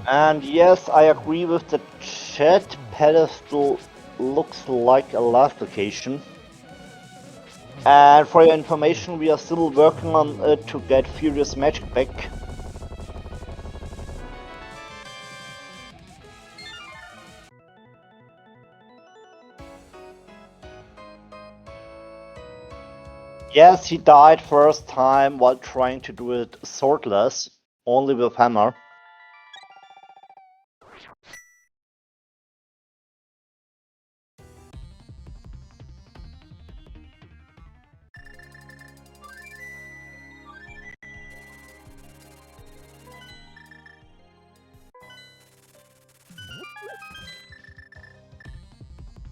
And yes, I agree with the chat. Pedestal looks like a last location. And for your information, we are still working on it to get FuriousMagic back. Yes, he died first time while trying to do it swordless, only with hammer.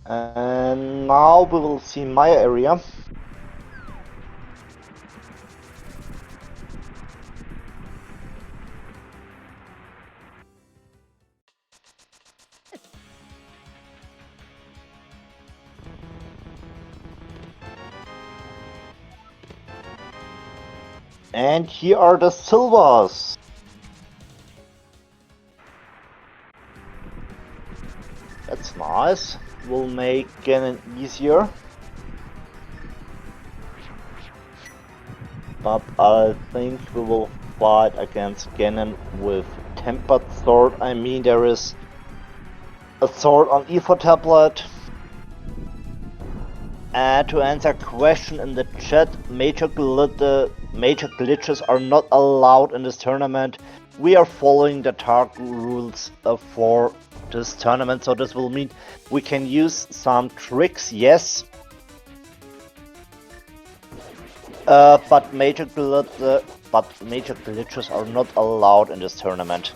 And now we will see my area. And here are the silvers. That's nice. Will make Ganon easier. But I think we will fight against Ganon with tempered sword. I mean, there is a sword on Ether tablet. And to answer a question in the chat, major glitches are not allowed in this tournament. We are following the target rules for this tournament, so this will mean we can use some tricks, yes. But major glitches are not allowed in this tournament.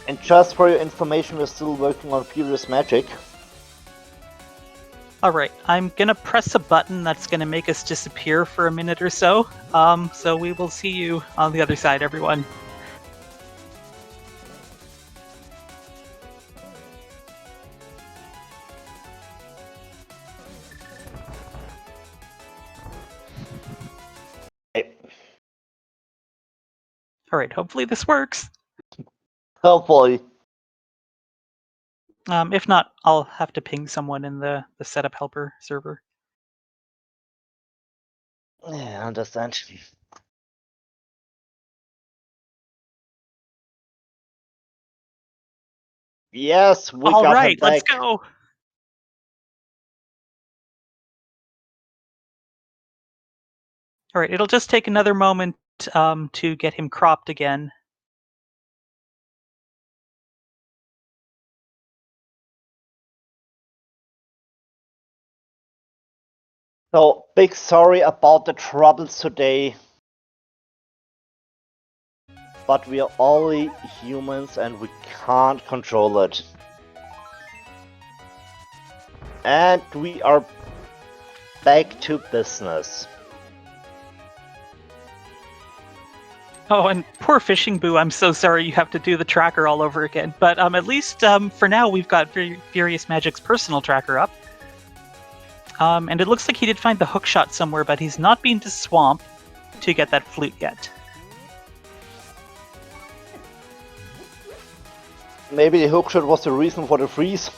And just for your information, we're still working on FuriousMagic. Alright, I'm gonna press a button that's gonna make us disappear for a minute or so. So we will see you on the other side, everyone. Hey. Alright, hopefully this works. Hopefully. If not, I'll have to ping someone in the setup helper server. Yeah, I understand. Yes, we got Alright, him back. let's go! Alright, it'll just take another moment to get him cropped again. So, big sorry about the troubles today. But we are only humans and we can't control it. And we are back to business. Oh, and poor Fishing Boo, I'm so sorry you have to do the tracker all over again. But at least for now we've got FuriousMagic's personal tracker up. And it looks like he did find the hookshot somewhere, but he's not been to Swamp to get that flute yet. Maybe the hookshot was the reason for the freeze.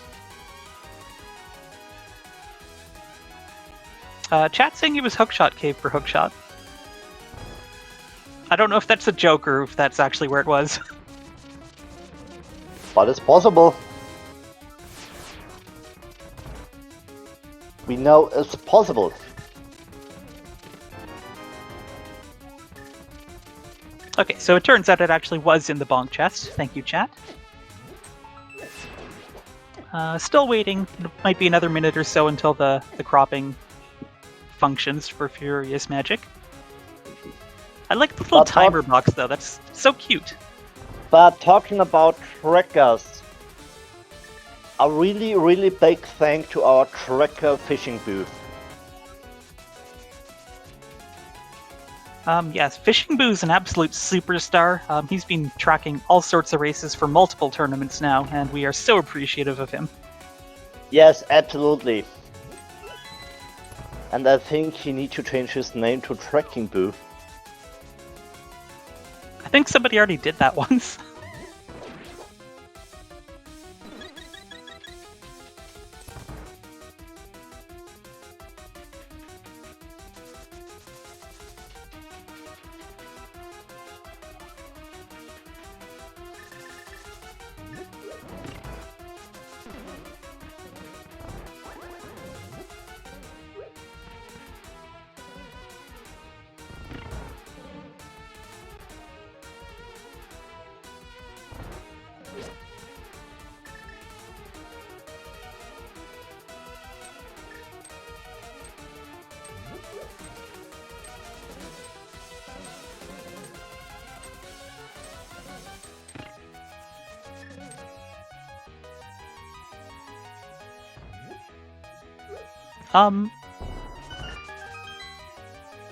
Chat saying he was Hookshot Cave for Hookshot. I don't know if that's a joke or if that's actually where it was. But it's possible. We know it's possible. Okay, so it turns out it actually was in the bonk chest. Thank you, chat. Still waiting. It might be another minute or so until the cropping functions for FuriousMagic. I like the little timer box, though. That's so cute. But talking about trackers, a really, really big thank to our tracker fishing booth. Yes, Fishing Boo's an absolute superstar. He's been tracking all sorts of races for multiple tournaments now, and we are so appreciative of him. Yes, absolutely. And I think he needs to change his name to Tracking Boo. I think somebody already did that once.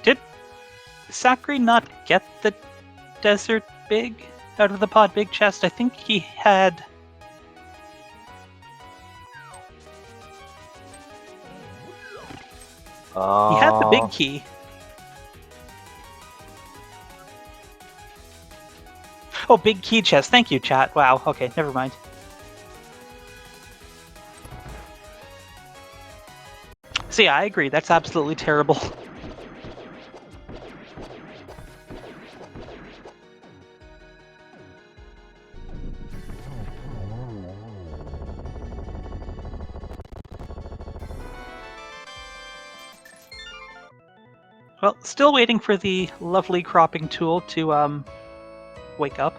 Did Sacri not get the Desert Big out of the Pod Big chest? I think he had... He had the big key. Oh, big key chest. Thank you, chat. Wow, okay, never mind. So yeah, I agree. That's absolutely terrible. Well, still waiting for the lovely cropping tool to wake up.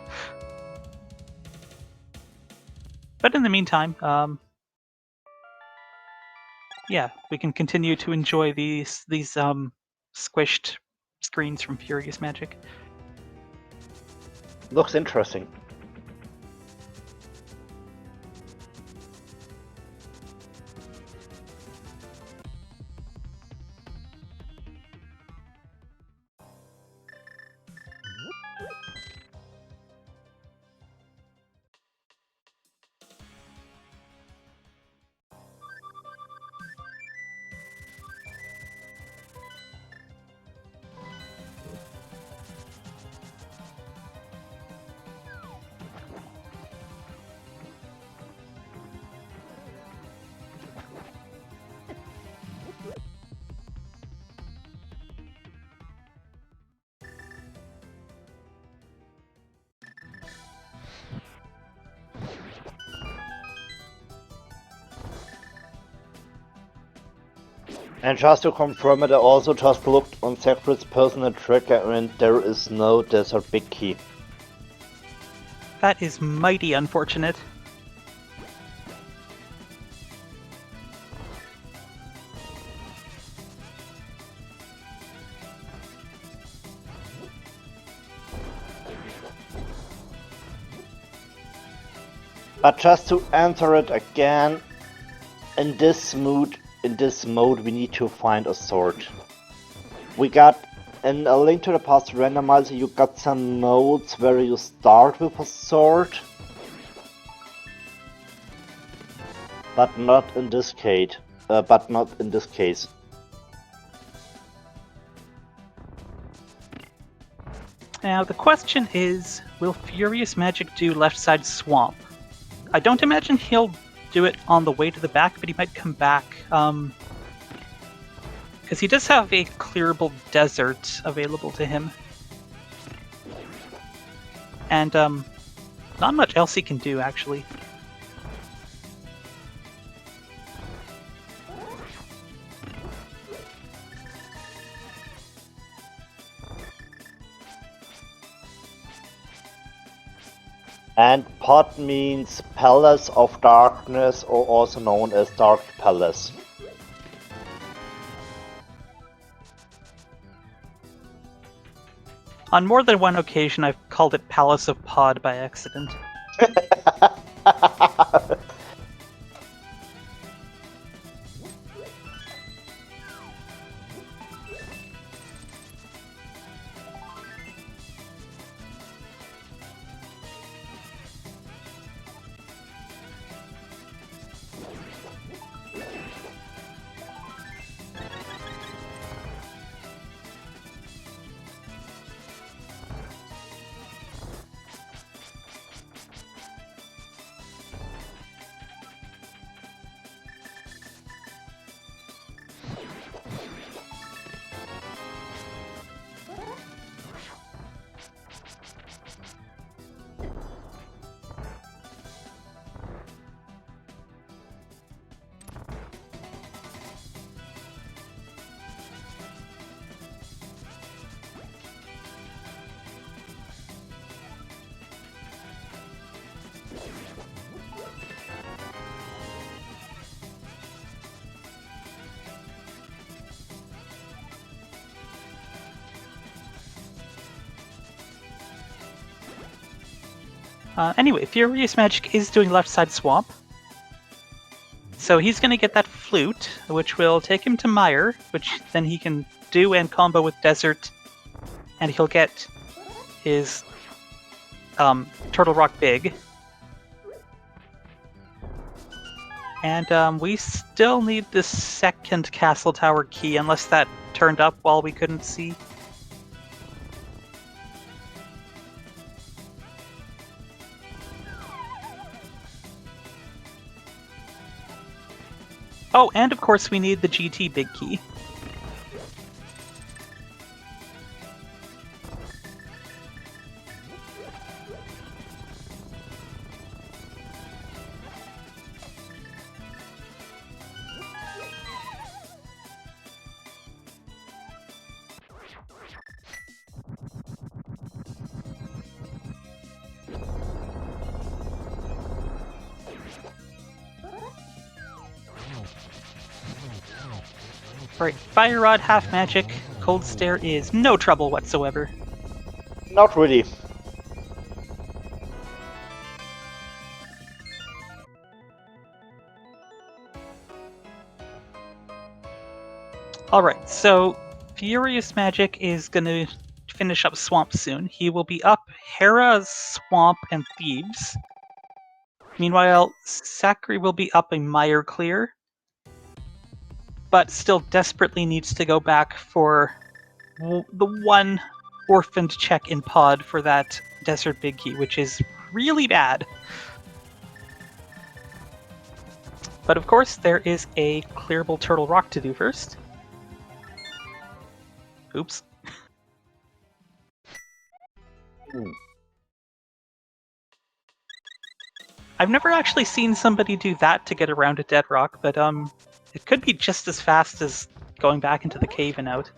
But in the meantime, yeah, we can continue to enjoy these squished screens from FuriousMagic. Looks interesting. And just to confirm it, I also just looked on Sacri's personal tracker and there is no Desert Big Key. That is mighty unfortunate. But just to answer it again, in this mode we need to find a sword. We got in A Link to the Past randomizer, you got some modes where you start with a sword, but not in this case. Now the question is, will FuriousMagic do left side swamp? I don't imagine he'll do it on the way to the back, but he might come back, because he does have a clearable desert available to him. And not much else he can do, actually. And Pod means Palace of Darkness, or also known as Dark Palace. On more than one occasion, I've called it Palace of Pod by accident. Anyway, FuriousMagic is doing left side swamp. So he's going to get that flute, which will take him to Mire, which then he can do and combo with Desert, and he'll get his Turtle Rock Big. And we still need the second Castle Tower key, unless that turned up while we couldn't see. Oh, and of course we need the GT Big Key. Alright, Fire Rod, Half Magic, Cold Stare is no trouble whatsoever. Not really. Alright, so FuriousMagic is going to finish up Swamp soon. He will be up Hera, Swamp, and Thieves. Meanwhile, Sacri will be up a Mire Clear, but still desperately needs to go back for the one orphaned check in Pod for that Desert Big Key, which is really bad. But of course, there is a clearable Turtle Rock to do first. Oops. I've never actually seen somebody do that to get around a dead rock, but it could be just as fast as going back into the cave and out.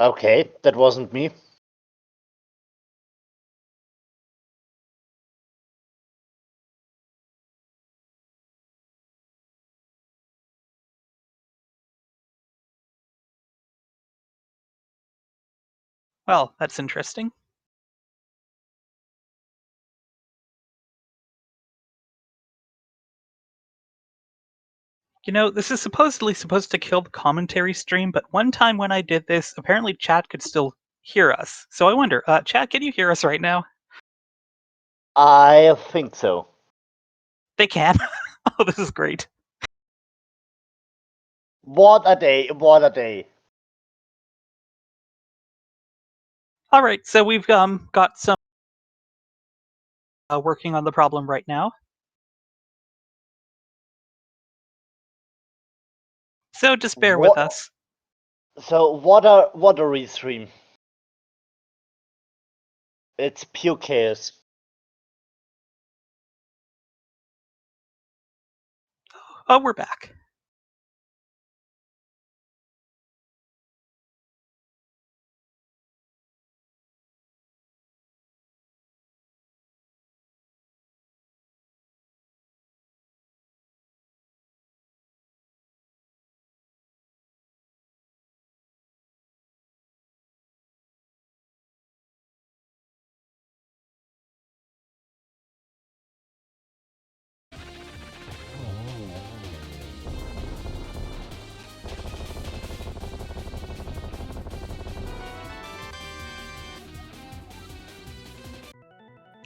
Okay, that wasn't me. Well, that's interesting. You know, this is supposedly supposed to kill the commentary stream, but one time when I did this, apparently chat could still hear us. So I wonder, chat, can you hear us right now? I think so. They can. Oh, this is great. What a day, what a day. Alright, so we've got some working on the problem right now. So just bear with us. So what a restream. It's pure chaos. Oh, we're back.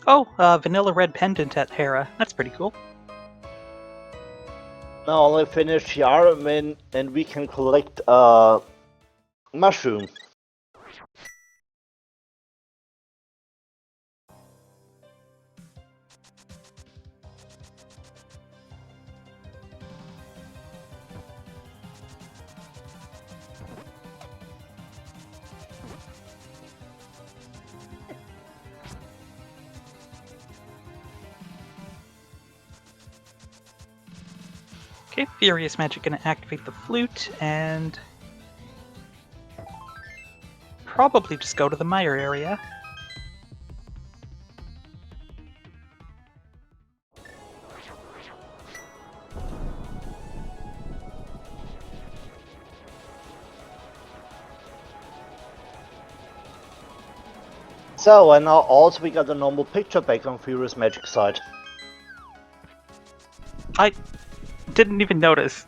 Oh, vanilla red pendant at Hera. That's pretty cool. Now only finish Yarman and we can collect mushroom. Okay, FuriousMagic gonna activate the flute and probably just go to the mire area. So, and now also we got a normal picture back on FuriousMagic side. I didn't even notice.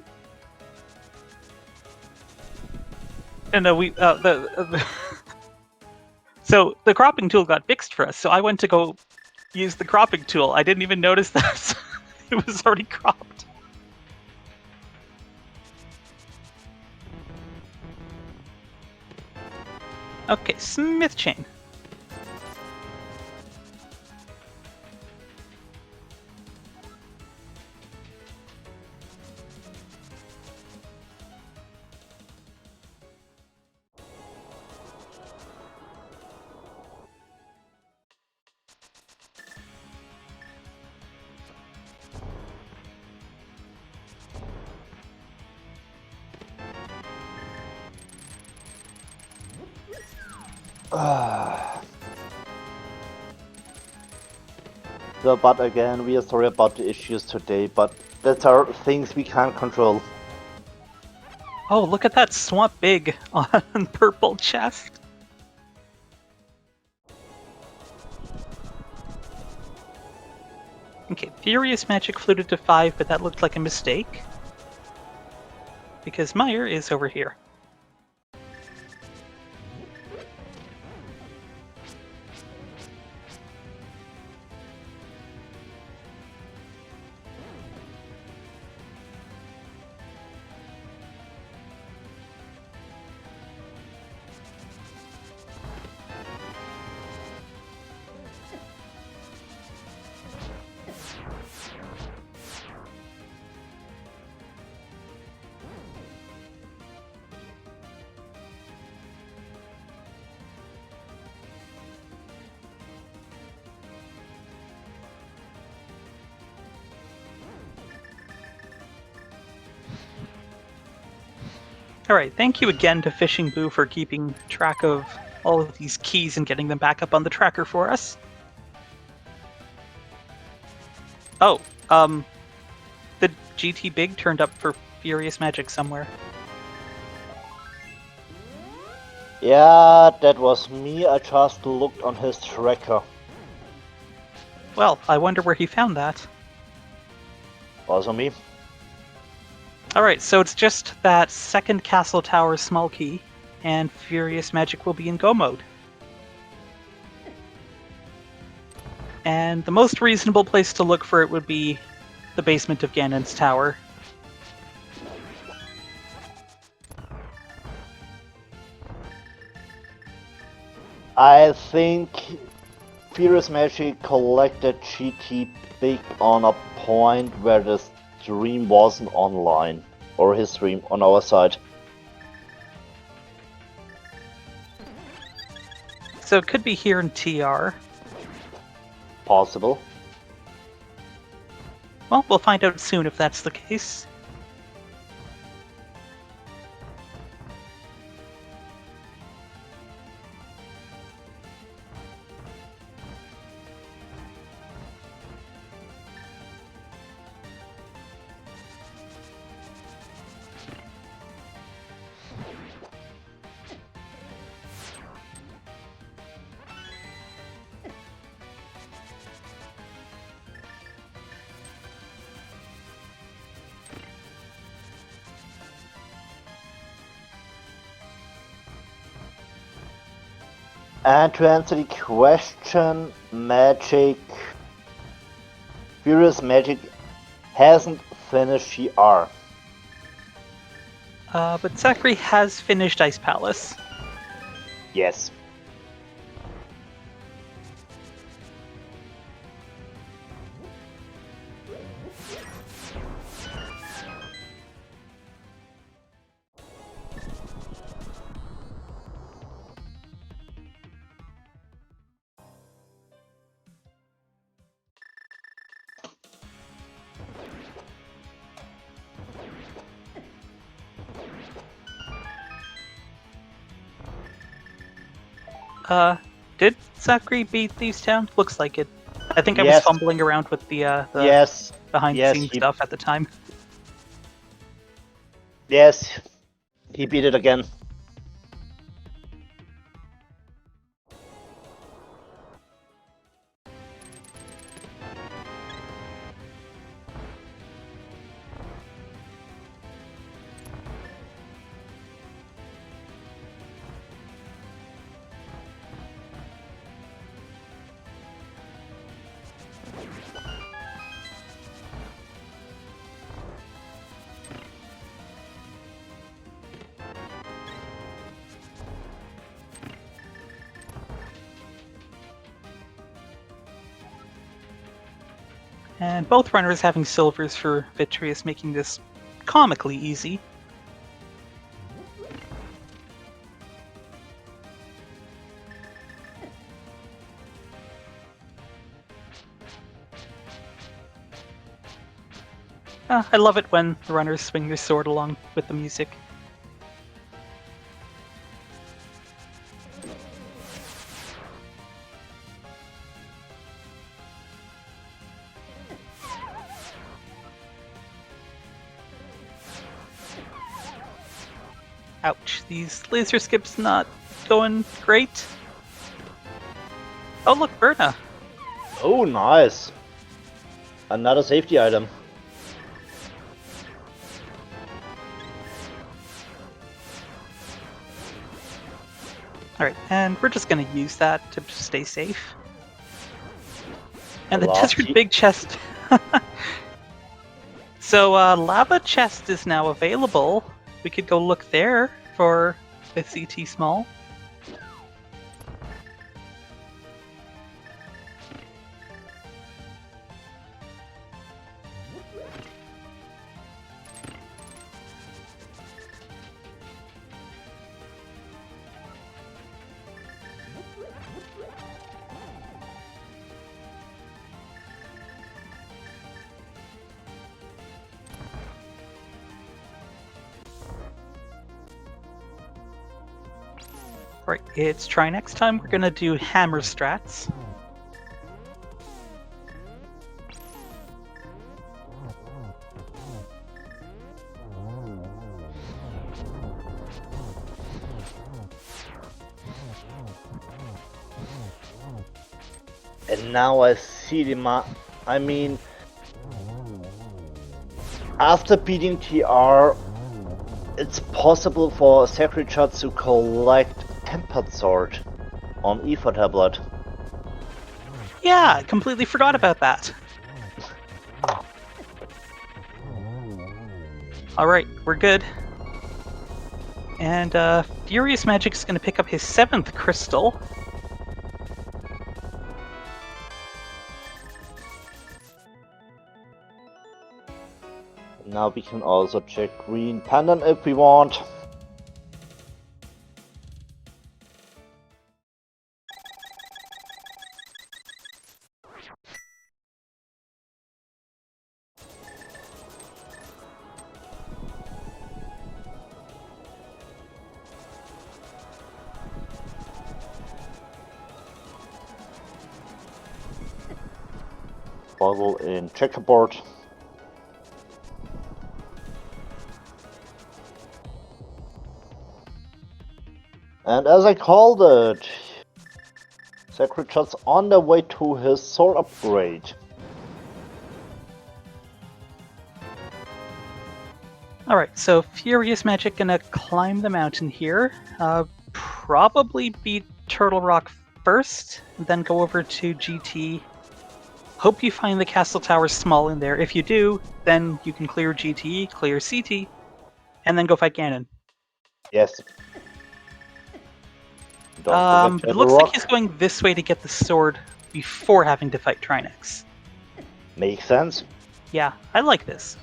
No, we so the cropping tool got fixed for us. So I went to go use the cropping tool. I didn't even notice that it was already cropped. Okay, smith chain. So, but again, we are sorry about the issues today, but that are things we can't control. Oh, look at that swamp big on purple chest. Okay, FuriousMagic fluted to 5, but that looked like a mistake. Because Mire is over here. Alright, thank you again to Fishing Boo for keeping track of all of these keys and getting them back up on the tracker for us. Oh, the GT Big turned up for FuriousMagic somewhere. Yeah, that was me. I just looked on his tracker. Well, I wonder where he found that. Also me. Alright, so it's just that second castle tower small key, and FuriousMagic will be in go mode. And the most reasonable place to look for it would be the basement of Ganon's tower. I think FuriousMagic collected GT Big on a point where the stream wasn't online, or his stream on our side. So it could be here in TR. Possible. Well, we'll find out soon if that's the case. And to answer the question, FuriousMagic hasn't finished GR. But Sacri has finished Ice Palace. Yes. Did Sacri beat Thieves Town? Looks like it. I think I was Yes. fumbling around with the Yes. behind-the-scenes stuff at the time. Yes, he beat it again. And both runners having silvers for victories, making this comically easy. I love it when the runners swing their sword along with the music. Ouch, these laser skips not going great. Oh look, Berna. Oh, nice. Another safety item. Alright, and we're just gonna use that to stay safe. And the Last Desert Big Chest. So, Lava Chest is now available. We could go look there for the CT Small. Right, it's try next time. We're gonna do hammer strats. And now I see the I mean, after beating TR, it's possible for SacriJuts to collect Tempered Sword on E4 tablet. Yeah, I completely forgot about that. Alright, we're good. And FuriousMagic is going to pick up his 7th crystal. Now we can also check Green Pendant if we want. Puzzle in checkerboard. And as I called it, SacriJuts on their way to his sword upgrade. Alright, so FuriousMagic gonna climb the mountain here. Probably beat Turtle Rock first, then go over to GT. Hope you find the castle tower small in there. If you do, then you can clear GT, clear CT, and then go fight Ganon. Yes. Don't forget It looks like Rock. he's going this way to get the sword before having to fight Trinex. Makes sense. Yeah, I like this.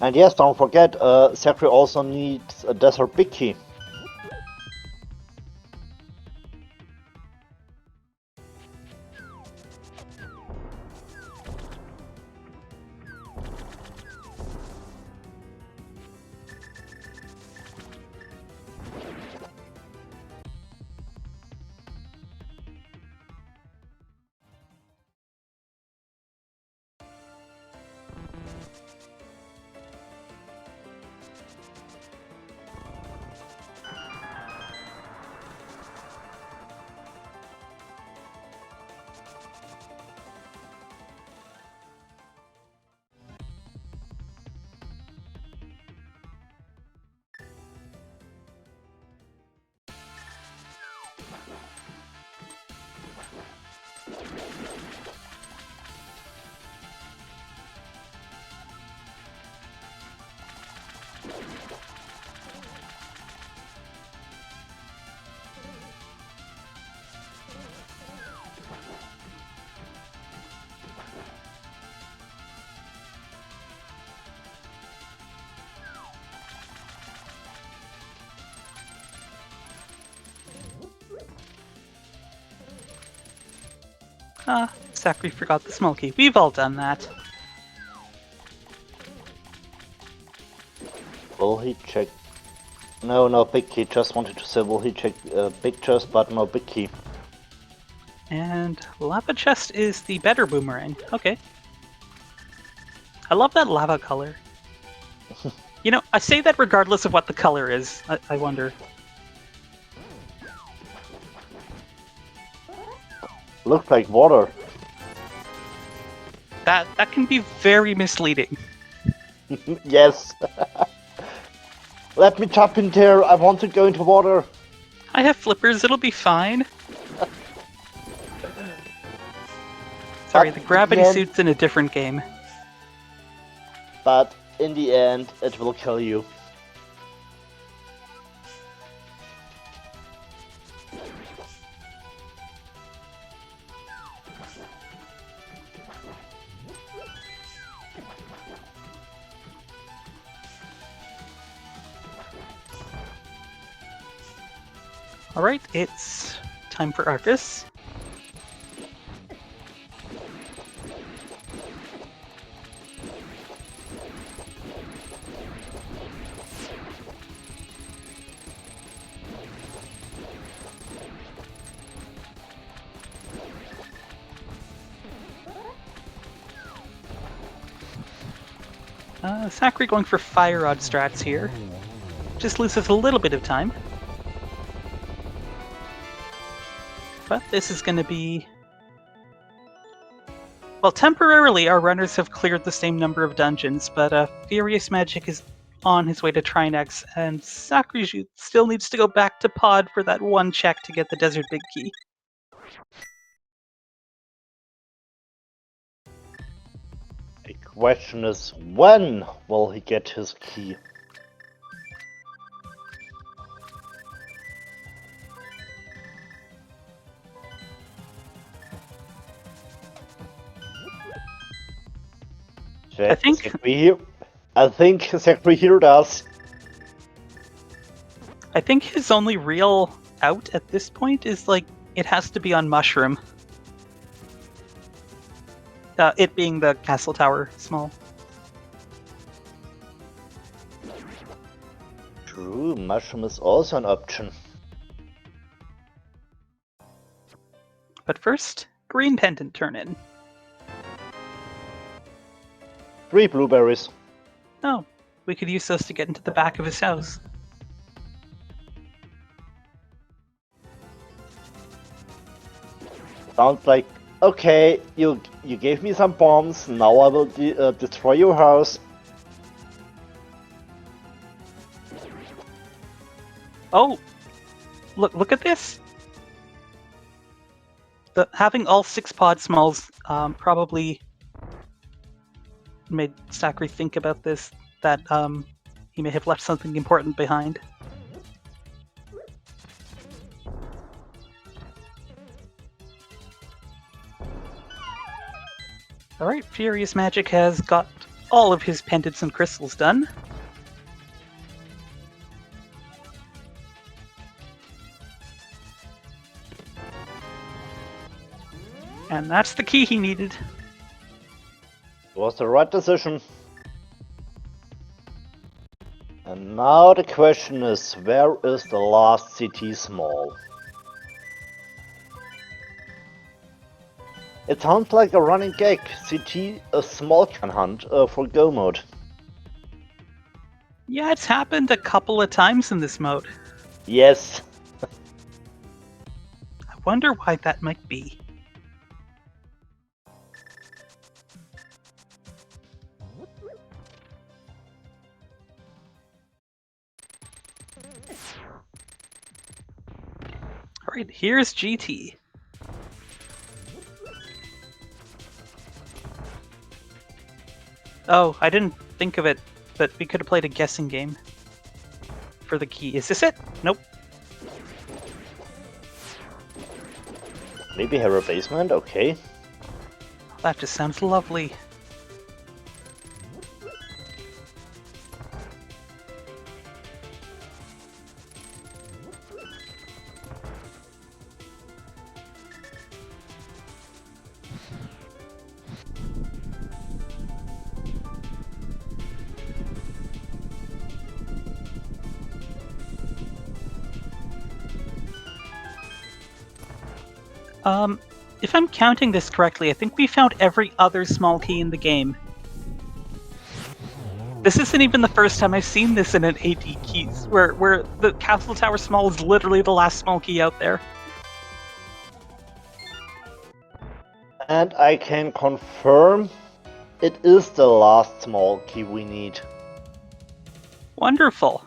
And yes, don't forget, Sacri also needs a Desert Big Key. Sacri forgot the small key. We've all done that. Will he check? No, Big Key. Just wanted to say, will he check Big Chest, but no Big Key. And Lava Chest is the better boomerang. Okay. I love that lava color. You know, I say that regardless of what the color is. I wonder. Looks like water. That can be very misleading. Yes. Let me jump in there. I want to go into water. I have flippers. It'll be fine. Sorry, the gravity suit's in a different game. But in the end, it will kill you. Alright, it's time for Arcus. Sacri going for Fire Rod strats here. Just loses a little bit of time. But this is going to be... Well, temporarily our runners have cleared the same number of dungeons, but FuriousMagic is on his way to Trinex, and SacriJuts still needs to go back to Pod for that one check to get the Desert Big Key. The question is, when will he get his key? I think Sacri here does. I think his only real out at this point is, like, it has to be on Mushroom. It being the castle tower small. True, Mushroom is also an option. But first, Green Pendant turn in. 3 blueberries. Oh, we could use those to get into the back of his house. Sounds like, okay, you gave me some bombs, now I will destroy your house. Oh, look at this. Having all 6 pod smalls probably made Sacri think about this, that he may have left something important behind. Alright, FuriousMagic has got all of his pendants and crystals done. And that's the key he needed. It was the right decision. And now the question is, where is the last city small? It sounds like a running gag. CT a small can hunt for go mode. Yeah, it's happened a couple of times in this mode. Yes. I wonder why that might be. Alright, here's GT. Oh, I didn't think of it, but we could have played a guessing game for the key. Is this it? Nope. Maybe have a basement, okay. That just sounds lovely. If I'm counting this correctly, I think we found every other small key in the game. This isn't even the first time I've seen this in an AD keys, where the Castle Tower Small is literally the last small key out there. And I can confirm it is the last small key we need. Wonderful.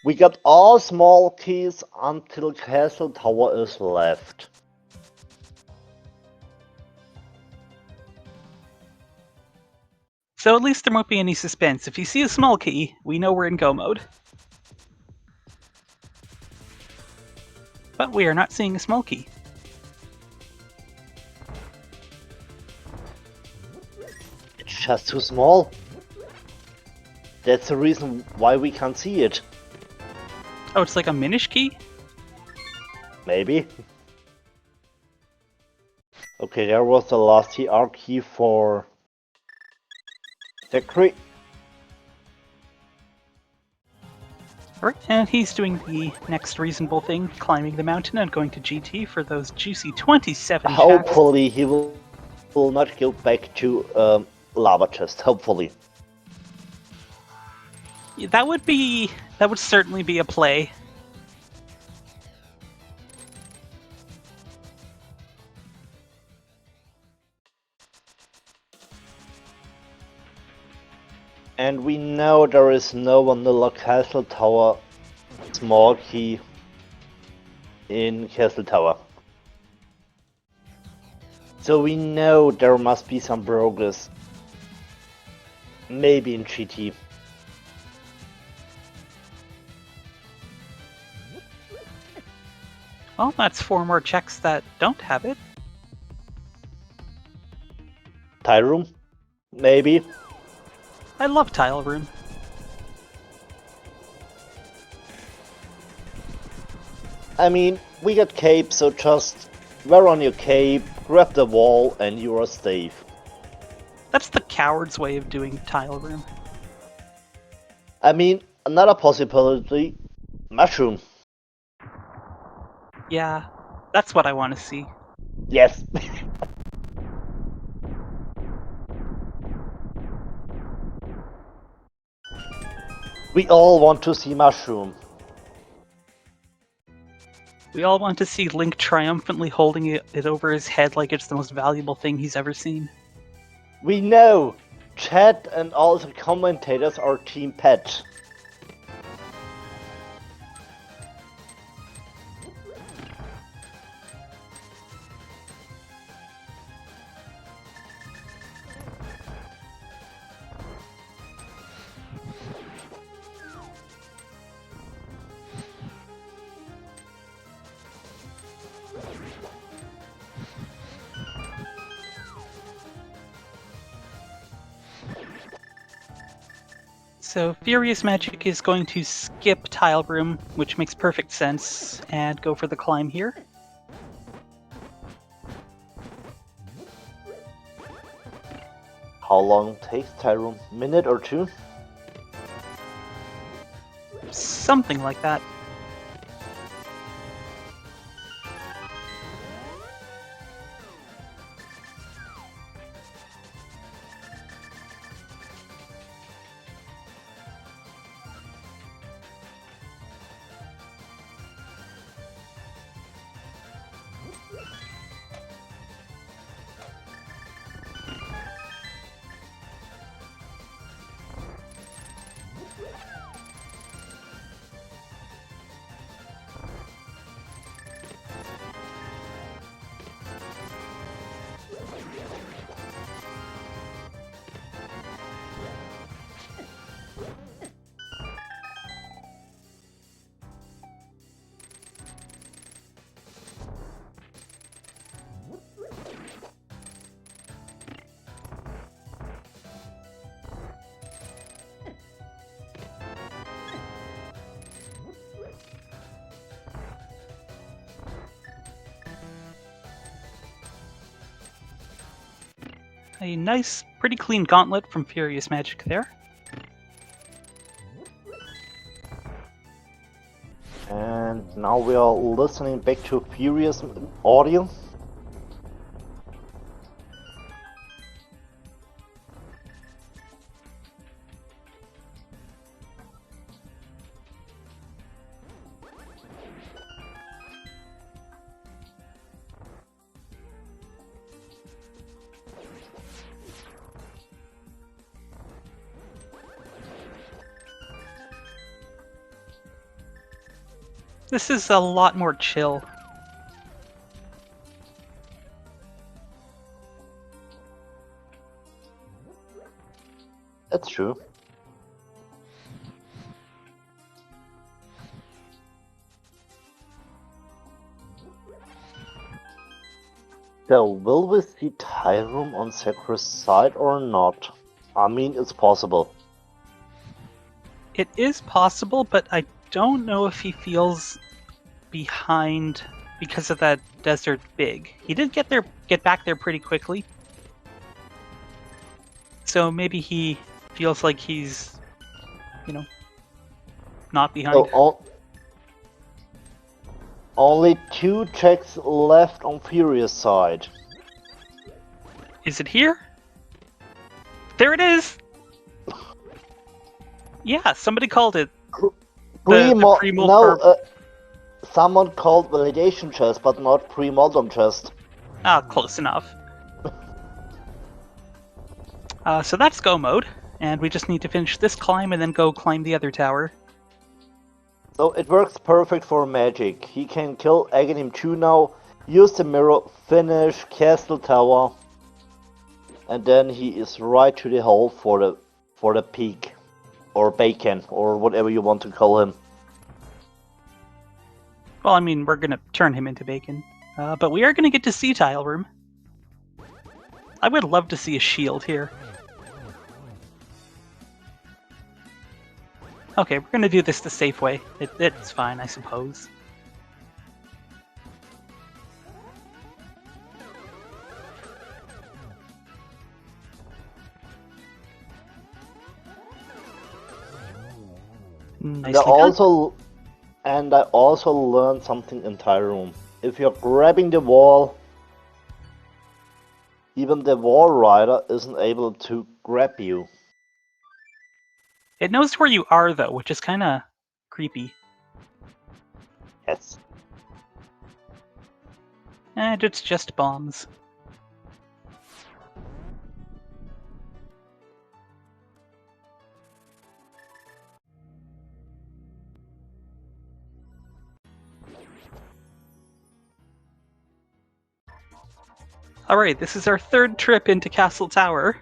We got all small keys until Castle Tower is left. So at least there won't be any suspense. If you see a small key, we know we're in go mode. But we are not seeing a small key. It's just too small. That's the reason why we can't see it. Oh, it's like a Minish key? Maybe. Okay, there was the last TR key for Sacri. Alright, and he's doing the next reasonable thing, climbing the mountain and going to GT for those juicy 27 shacks. Hopefully he will not go back to lava chest, hopefully. That would certainly be a play. And we know there is no vanilla Castle Tower small key in Castle Tower. So we know there must be some progress. Maybe in GT. Well, that's 4 more checks that don't have it. Tile room? Maybe. I love Tile Room. I mean, we got cape, so just wear on your cape, grab the wall, and you are safe. That's the coward's way of doing Tile Room. I mean, another possibility, mushroom. Yeah, that's what I want to see. Yes. We all want to see Mushroom. We all want to see Link triumphantly holding it over his head like it's the most valuable thing he's ever seen. We know! Chat and all the commentators are Team Pet. So FuriousMagic is going to skip Tile Room, which makes perfect sense, and go for the climb here. How long takes Tile Room? Minute or two? Something like that. A nice, pretty clean gauntlet from FuriousMagic there. And now we are listening back to Furious audio. This is a lot more chill. That's true. So, will we see Tile Room on Sacri's side or not? I mean, it's possible. It is possible, but I don't know if he feels behind because of that desert big. He did get back there pretty quickly. So maybe he feels like he's, not behind. So, only 2 checks left on Furious side. Is it here? There it is! Yeah, somebody called it. Someone called validation chest, but not pre-modem chest. Ah, close enough. So that's go mode, and we just need to finish this climb and then go climb the other tower. So it works perfect for Magic. He can kill Aghanim 2 now, use the mirror, finish Castle Tower, and then he is right to the hole for the peak. Or bacon, or whatever you want to call him. Well, I mean, we're gonna turn him into bacon. But we are gonna get to see Tile Room. I would love to see a shield here. Okay, we're gonna do this the safe way. It's fine, I suppose. Nicely done. I also learned something in Tile Room. If you're grabbing the wall, Even the wall rider isn't able to grab you. It knows where you are, though, which is kind of creepy. Yes. And it's just bombs. Alright, this is our third trip into Castle Tower.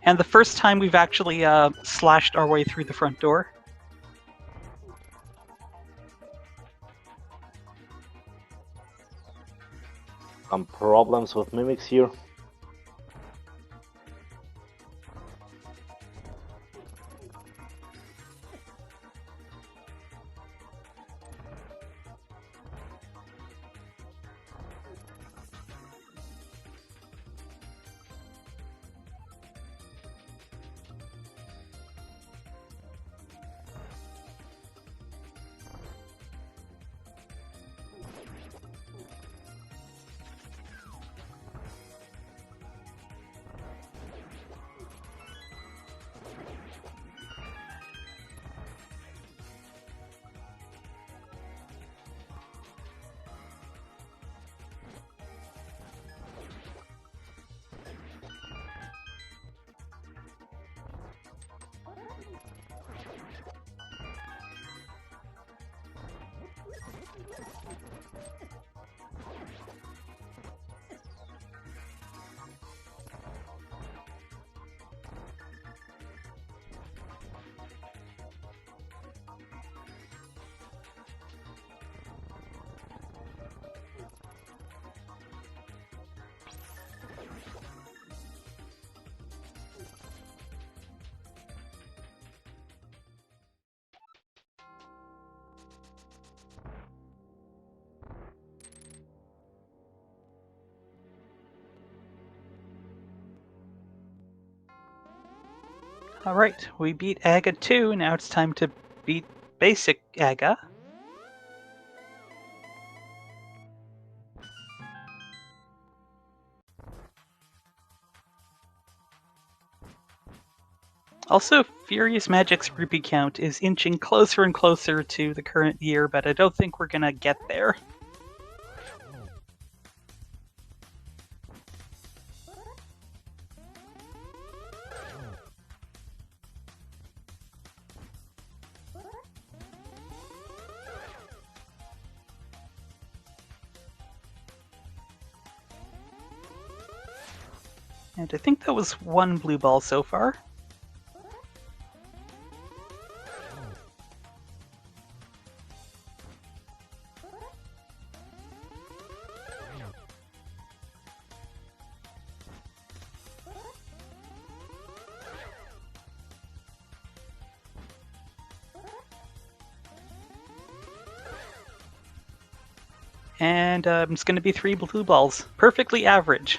And the first time we've actually slashed our way through the front door. Some problems with mimics here. Alright, we beat Aga 2, now it's time to beat basic Aga. Also, FuriousMagic's rupee count is inching closer and closer to the current year, but I don't think we're gonna get there. And I think that was one blue ball so far. And it's going to be 3 blue balls. Perfectly average.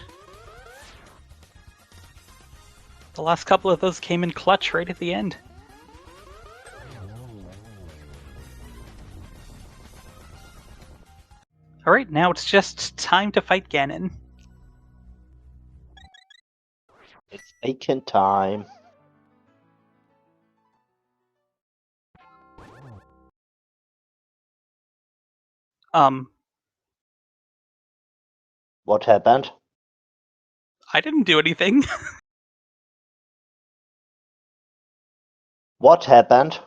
The last couple of those came in clutch right at the end. Alright, now it's just time to fight Ganon. It's taken time. What happened? I didn't do anything. What happened?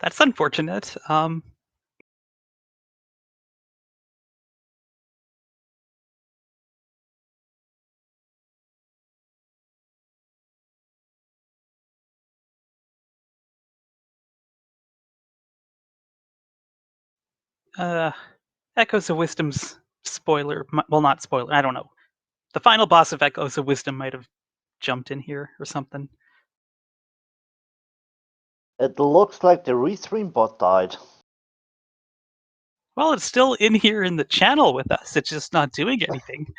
That's unfortunate. Echoes of Wisdom's spoiler. Well, not spoiler. I don't know. The final boss of Echoes of Wisdom might have jumped in here or something. It looks like the restream bot died. Well, it's still in here in the channel with us. It's just not doing anything.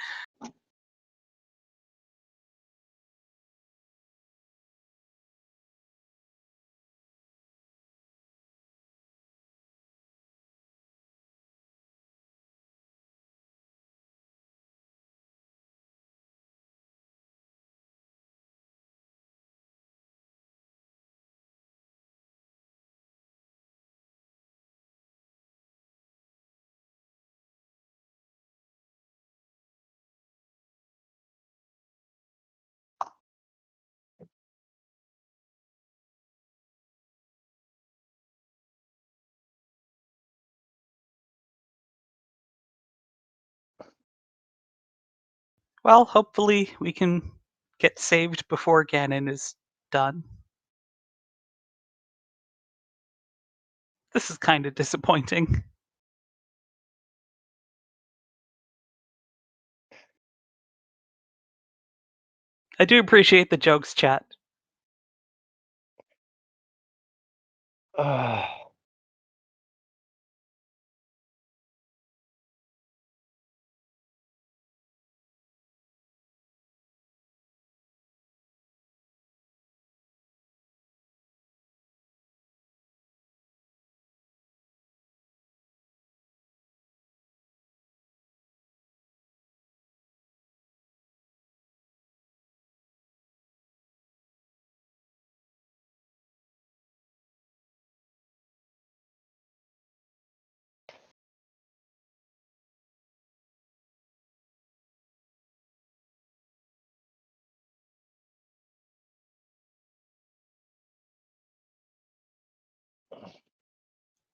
Well, hopefully we can get saved before Ganon is done. This is kind of disappointing. I do appreciate the jokes, chat.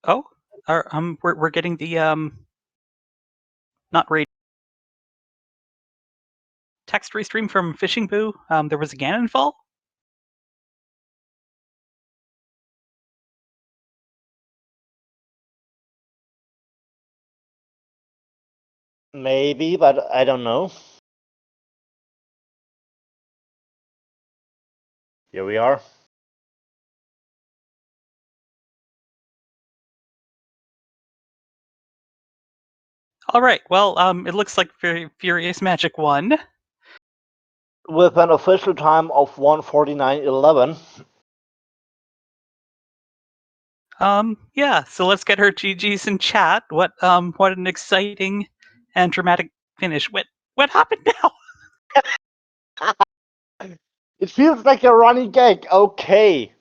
Oh, we're getting the not raid text restream from Fishing Boo. There was a Ganon fall. Maybe, but I don't know. Here we are. All right. Well, it looks like FuriousMagic won with an official time of 1:49:11. Yeah. So let's get her GGs in chat. What an exciting and dramatic finish. What happened now? It feels like a running gag. Okay.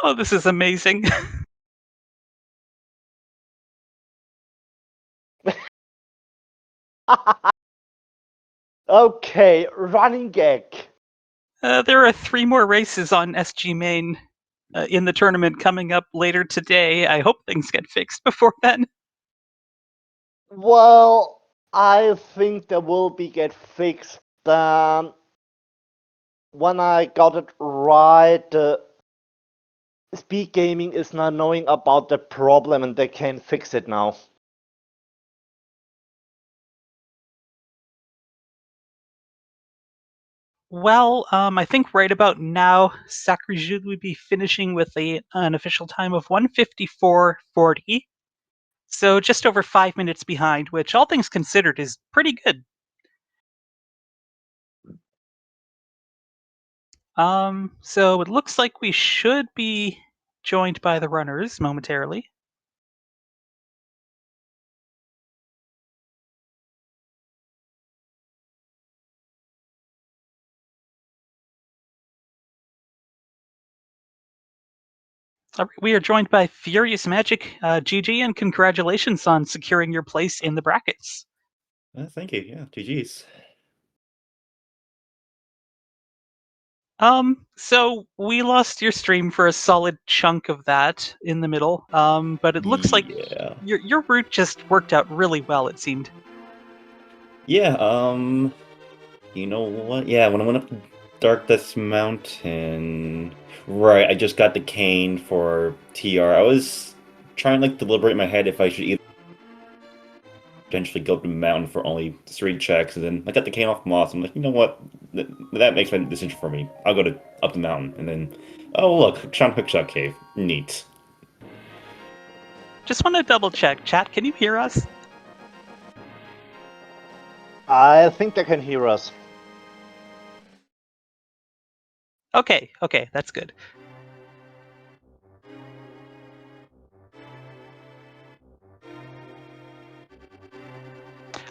Oh, this is amazing. Okay, running gag. There are 3 more races on SG Main in the tournament coming up later today. I hope things get fixed before then. Well, I think they will be get fixed. When I got it right, SpeedGaming is not knowing about the problem and they can fix it now. Well, I think right about now, SacriJuts would be finishing with an official time of 1:54:40. So just over 5 minutes behind, which all things considered is pretty good. So it looks like we should be joined by the runners momentarily. We are joined by FuriousMagic. GG, and congratulations on securing your place in the brackets. Thank you. Yeah, GG's. So we lost your stream for a solid chunk of that in the middle. But it looks like your route just worked out really well, it seemed. Yeah, you know what? Yeah, when I went up Darkness Mountain, right, I just got the cane for TR. I was trying to deliberate in my head if I should either potentially go up the mountain for only 3 checks, and then I got the cane off Moss. I'm like, you know what? That makes my decision for me. I'll go up the mountain, and then, oh look, Sean Hookshot Cave. Neat. Just want to double check. Chat, can you hear us? I think they can hear us. Okay, that's good.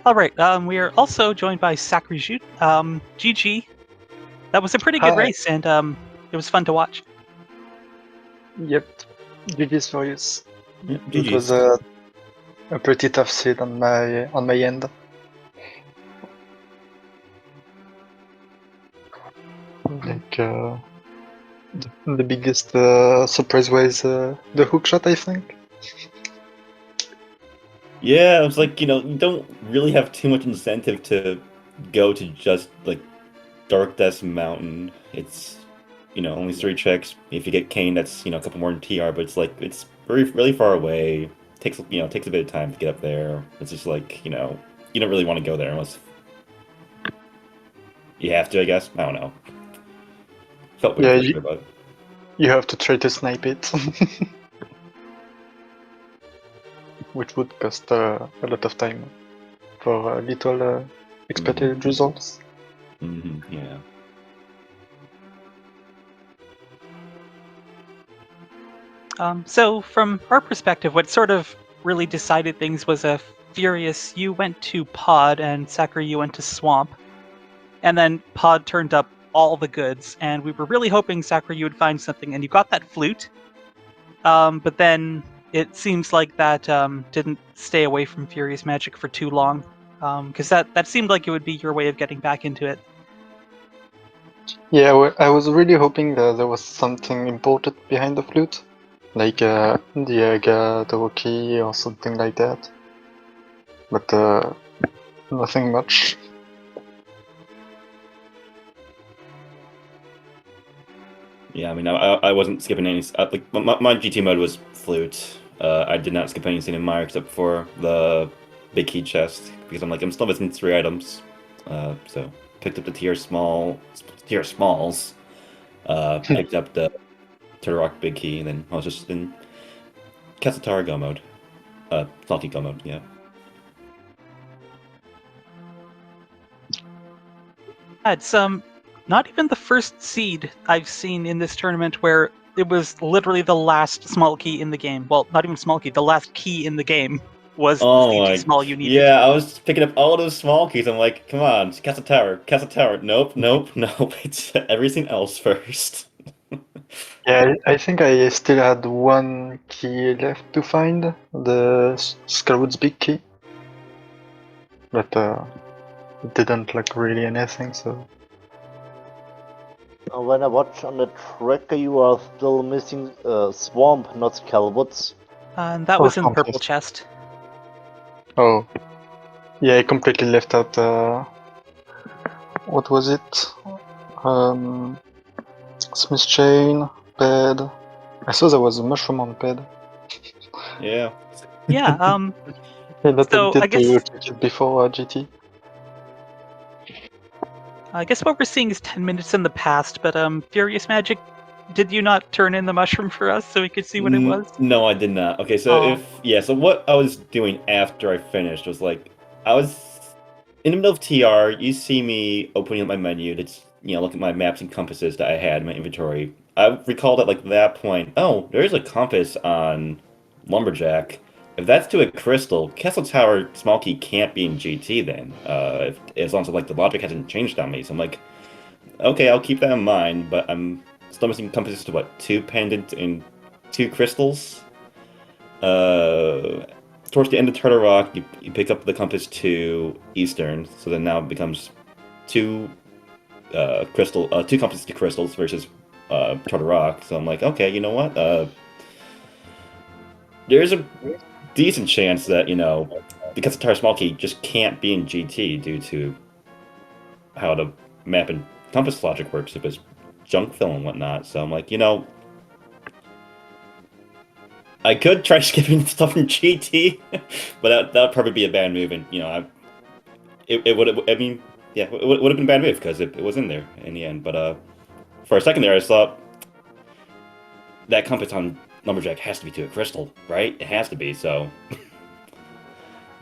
All right, we are also joined by SacriJuts. GG. That was a pretty good race, and it was fun to watch. Yep, GG's Furious. Yeah, it was a pretty tough seed on my end. Like the biggest surprise was the hookshot, I think. Yeah, it was like, you don't really have too much incentive to go to just like Dark Death Mountain, it's only 3 checks. If you get Kane, that's a couple more in TR, but it's really far away. Takes takes a bit of time to get up there. It's just like you don't really want to go there unless you have to, I guess. I don't know. Felt weird for sure, but you have to try to snipe it, which would cost a lot of time for little expected results. Yeah. So from our perspective, what sort of really decided things was Furious, you went to Pod, and Sacri, you went to Swamp. And then Pod turned up all the goods, and we were really hoping, Sacri, you would find something, and you got that flute. But then it seems like that didn't stay away from FuriousMagic for too long, because that seemed like it would be your way of getting back into it. Yeah, I was really hoping that there was something important behind the flute, like the Aga key or something like that. But nothing much. Yeah, I mean, I wasn't skipping any. Like my GT mode was flute. I did not skip anything in Mire except for the big key chest because I'm still missing 3 items. So picked up the tier smalls. Picked up the Turtle Rock big key, and then I was just in Casatara go mode. Salty go mode. Yeah. It's not even the first seed I've seen in this tournament where it was literally the last small key in the game. Well, not even small key, the last key in the game was the CG small you needed. Yeah, I was picking up all those small keys. I'm like, come on, Castle Tower. Nope. It's everything else first. Yeah, I think I still had 1 key left to find, the Skullwood's big key. But it didn't look really anything, so... When I watch on the tracker, you are still missing Swamp, not Skullwoods. And that was in the purple chest. Oh. Yeah, I completely left out... what was it? Smith chain, bed. I saw there was a mushroom on bed. Yeah. Yeah, But so I did check it before GT. I guess what we're seeing is 10 minutes in the past, but FuriousMagic, did you not turn in the mushroom for us so we could see what it was? No, I did not. Okay, so so what I was doing after I finished was like, I was in the middle of TR, you see me opening up my menu to look at my maps and compasses that I had in my inventory. I recalled at like that point, oh, there's a compass on Lumberjack. If that's to a crystal, Castle Tower small key can't be in GT then. As long as like the logic hasn't changed on me. So I'm like, okay, I'll keep that in mind, but I'm still missing compasses to what, 2 pendants and 2 crystals? Towards the end of Turtle Rock, you pick up the compass to Eastern, so then now it becomes 2 2 compasses to crystals versus Turtle Rock. So I'm like, okay, you know what? There's a decent chance that because the Tower Small Key just can't be in GT due to how the map and compass logic works if it's junk fill and whatnot. So I'm like, I could try skipping stuff in GT, but that'd probably be a bad move, and it would have. I mean, yeah, it would have been a bad move because it was in there in the end. But for a second there, I thought that compass on Lumberjack has to be to a crystal, right? It has to be. So.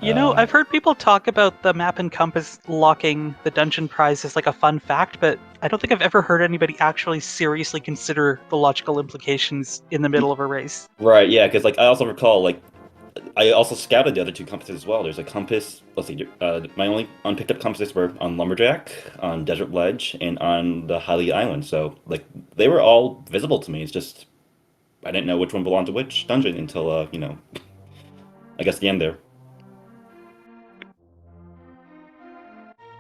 I've heard people talk about the map and compass locking the dungeon prize as like a fun fact, but I don't think I've ever heard anybody actually seriously consider the logical implications in the middle of a race. Right, yeah, because I also recall I also scouted the other 2 compasses as well. There's a compass. Let's see, my only unpicked up compasses were on Lumberjack, on Desert Ledge, and on the Hylia Island. So they were all visible to me. It's just I didn't know which one belonged to which dungeon until I guess the end there.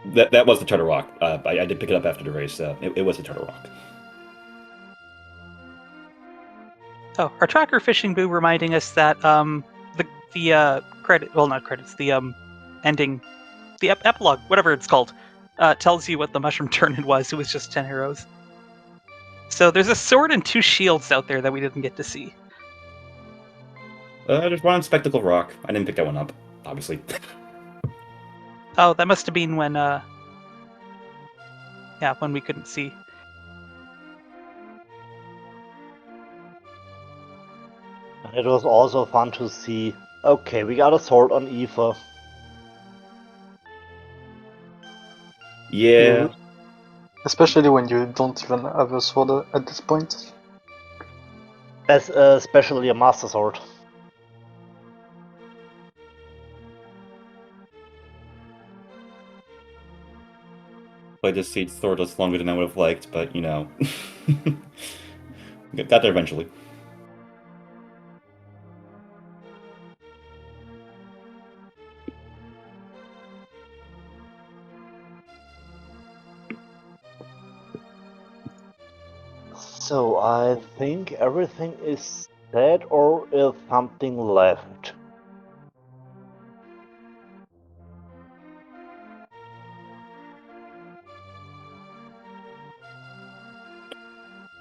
That was the Turtle Rock. I did pick it up after the race. It was the Turtle Rock. Oh, our tracker fishing boo reminding us that the credit, well, not credits, the ending, the epilogue, whatever it's called, tells you what the mushroom turn-in was. It was just 10 arrows. So there's a sword and 2 shields out there that we didn't get to see. There's one on Spectacle Rock. I didn't pick that one up, obviously. Oh, that must have been when, when we couldn't see. It was also fun to see. Okay, we got a sword on Aoife. Yeah. Especially when you don't even have a sword at this point. Especially a Master Sword. Played this Siege Swordless longer than I would have liked, but, you know. Got there eventually. So I think everything is set, or is something left?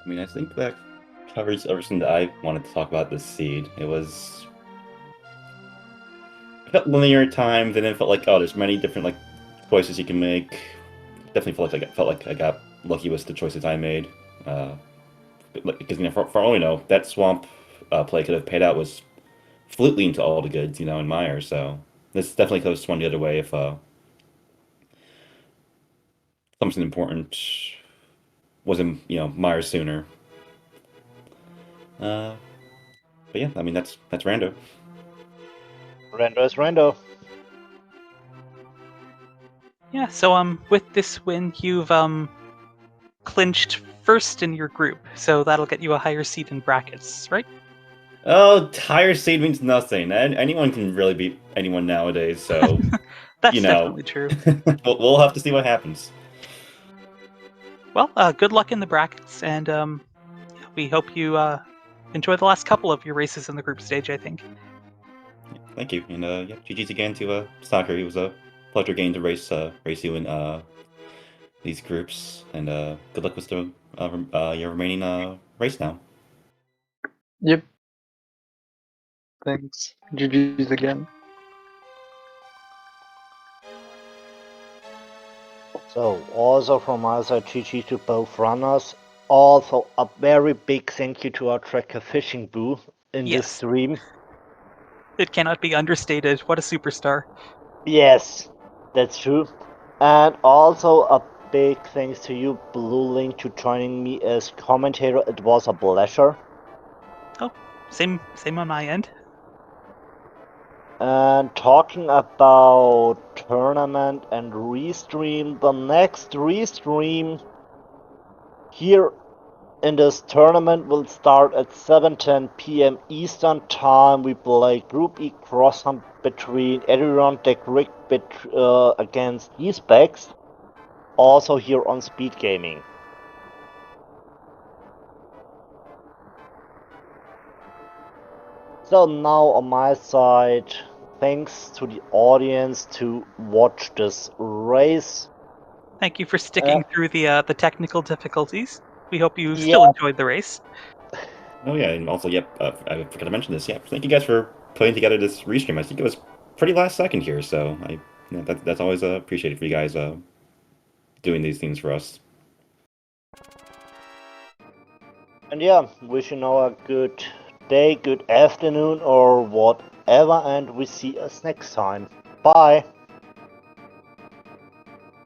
I mean, I think that covers everything that I wanted to talk about this seed. It was... It felt linear at times, and then it felt like, oh, there's many different, like, choices you can make. Definitely felt like I got lucky with the choices I made. Because, you know, for all we know, that swamp play could have paid out was fluently into all the goods, you know, in Meyer, so this definitely could have swung the other way if something important was in, you know, Meyer sooner. But yeah, I mean, that's Rando. Rando is Rando. Yeah, so with this win, you've clinched first in your group, so that'll get you a higher seed in brackets, right? Oh, higher seed means nothing. Anyone can really beat anyone nowadays, so That's you know, definitely true. we'll have to see what happens. Well, good luck in the brackets, and we hope you enjoy the last couple of your races in the group stage, I think. Thank you, and yeah, GG's again to Soccer. It was a pleasure getting to race you in these groups, and good luck with the your remaining race now. Yep. Thanks. GG's again. So also from my side, GG to both runners. Also a very big thank you to our tracker Fishing Boo in this stream. It cannot be understated. What a superstar. Yes, that's true. And also a big thanks to you, Blue Link, to joining me as commentator. It was a pleasure. Oh, same on my end. And talking about tournament and restream, the next restream here in this tournament will start at 7:10 p.m. Eastern Time. We play Group E cross hunt between everyone Deck Rick against E-Specs, also here on SpeedGaming. So now on my side, thanks to the audience to watch this race. Thank you for sticking through the technical difficulties. We hope you still enjoyed the race. Oh yeah, and also, yep, I forgot to mention this. Yeah, thank you guys for putting together this restream. I think it was pretty last second here, so that's always appreciated for you guys doing these things for us. And yeah, wish you now a good day, good afternoon, or whatever, and we see us next time. Bye!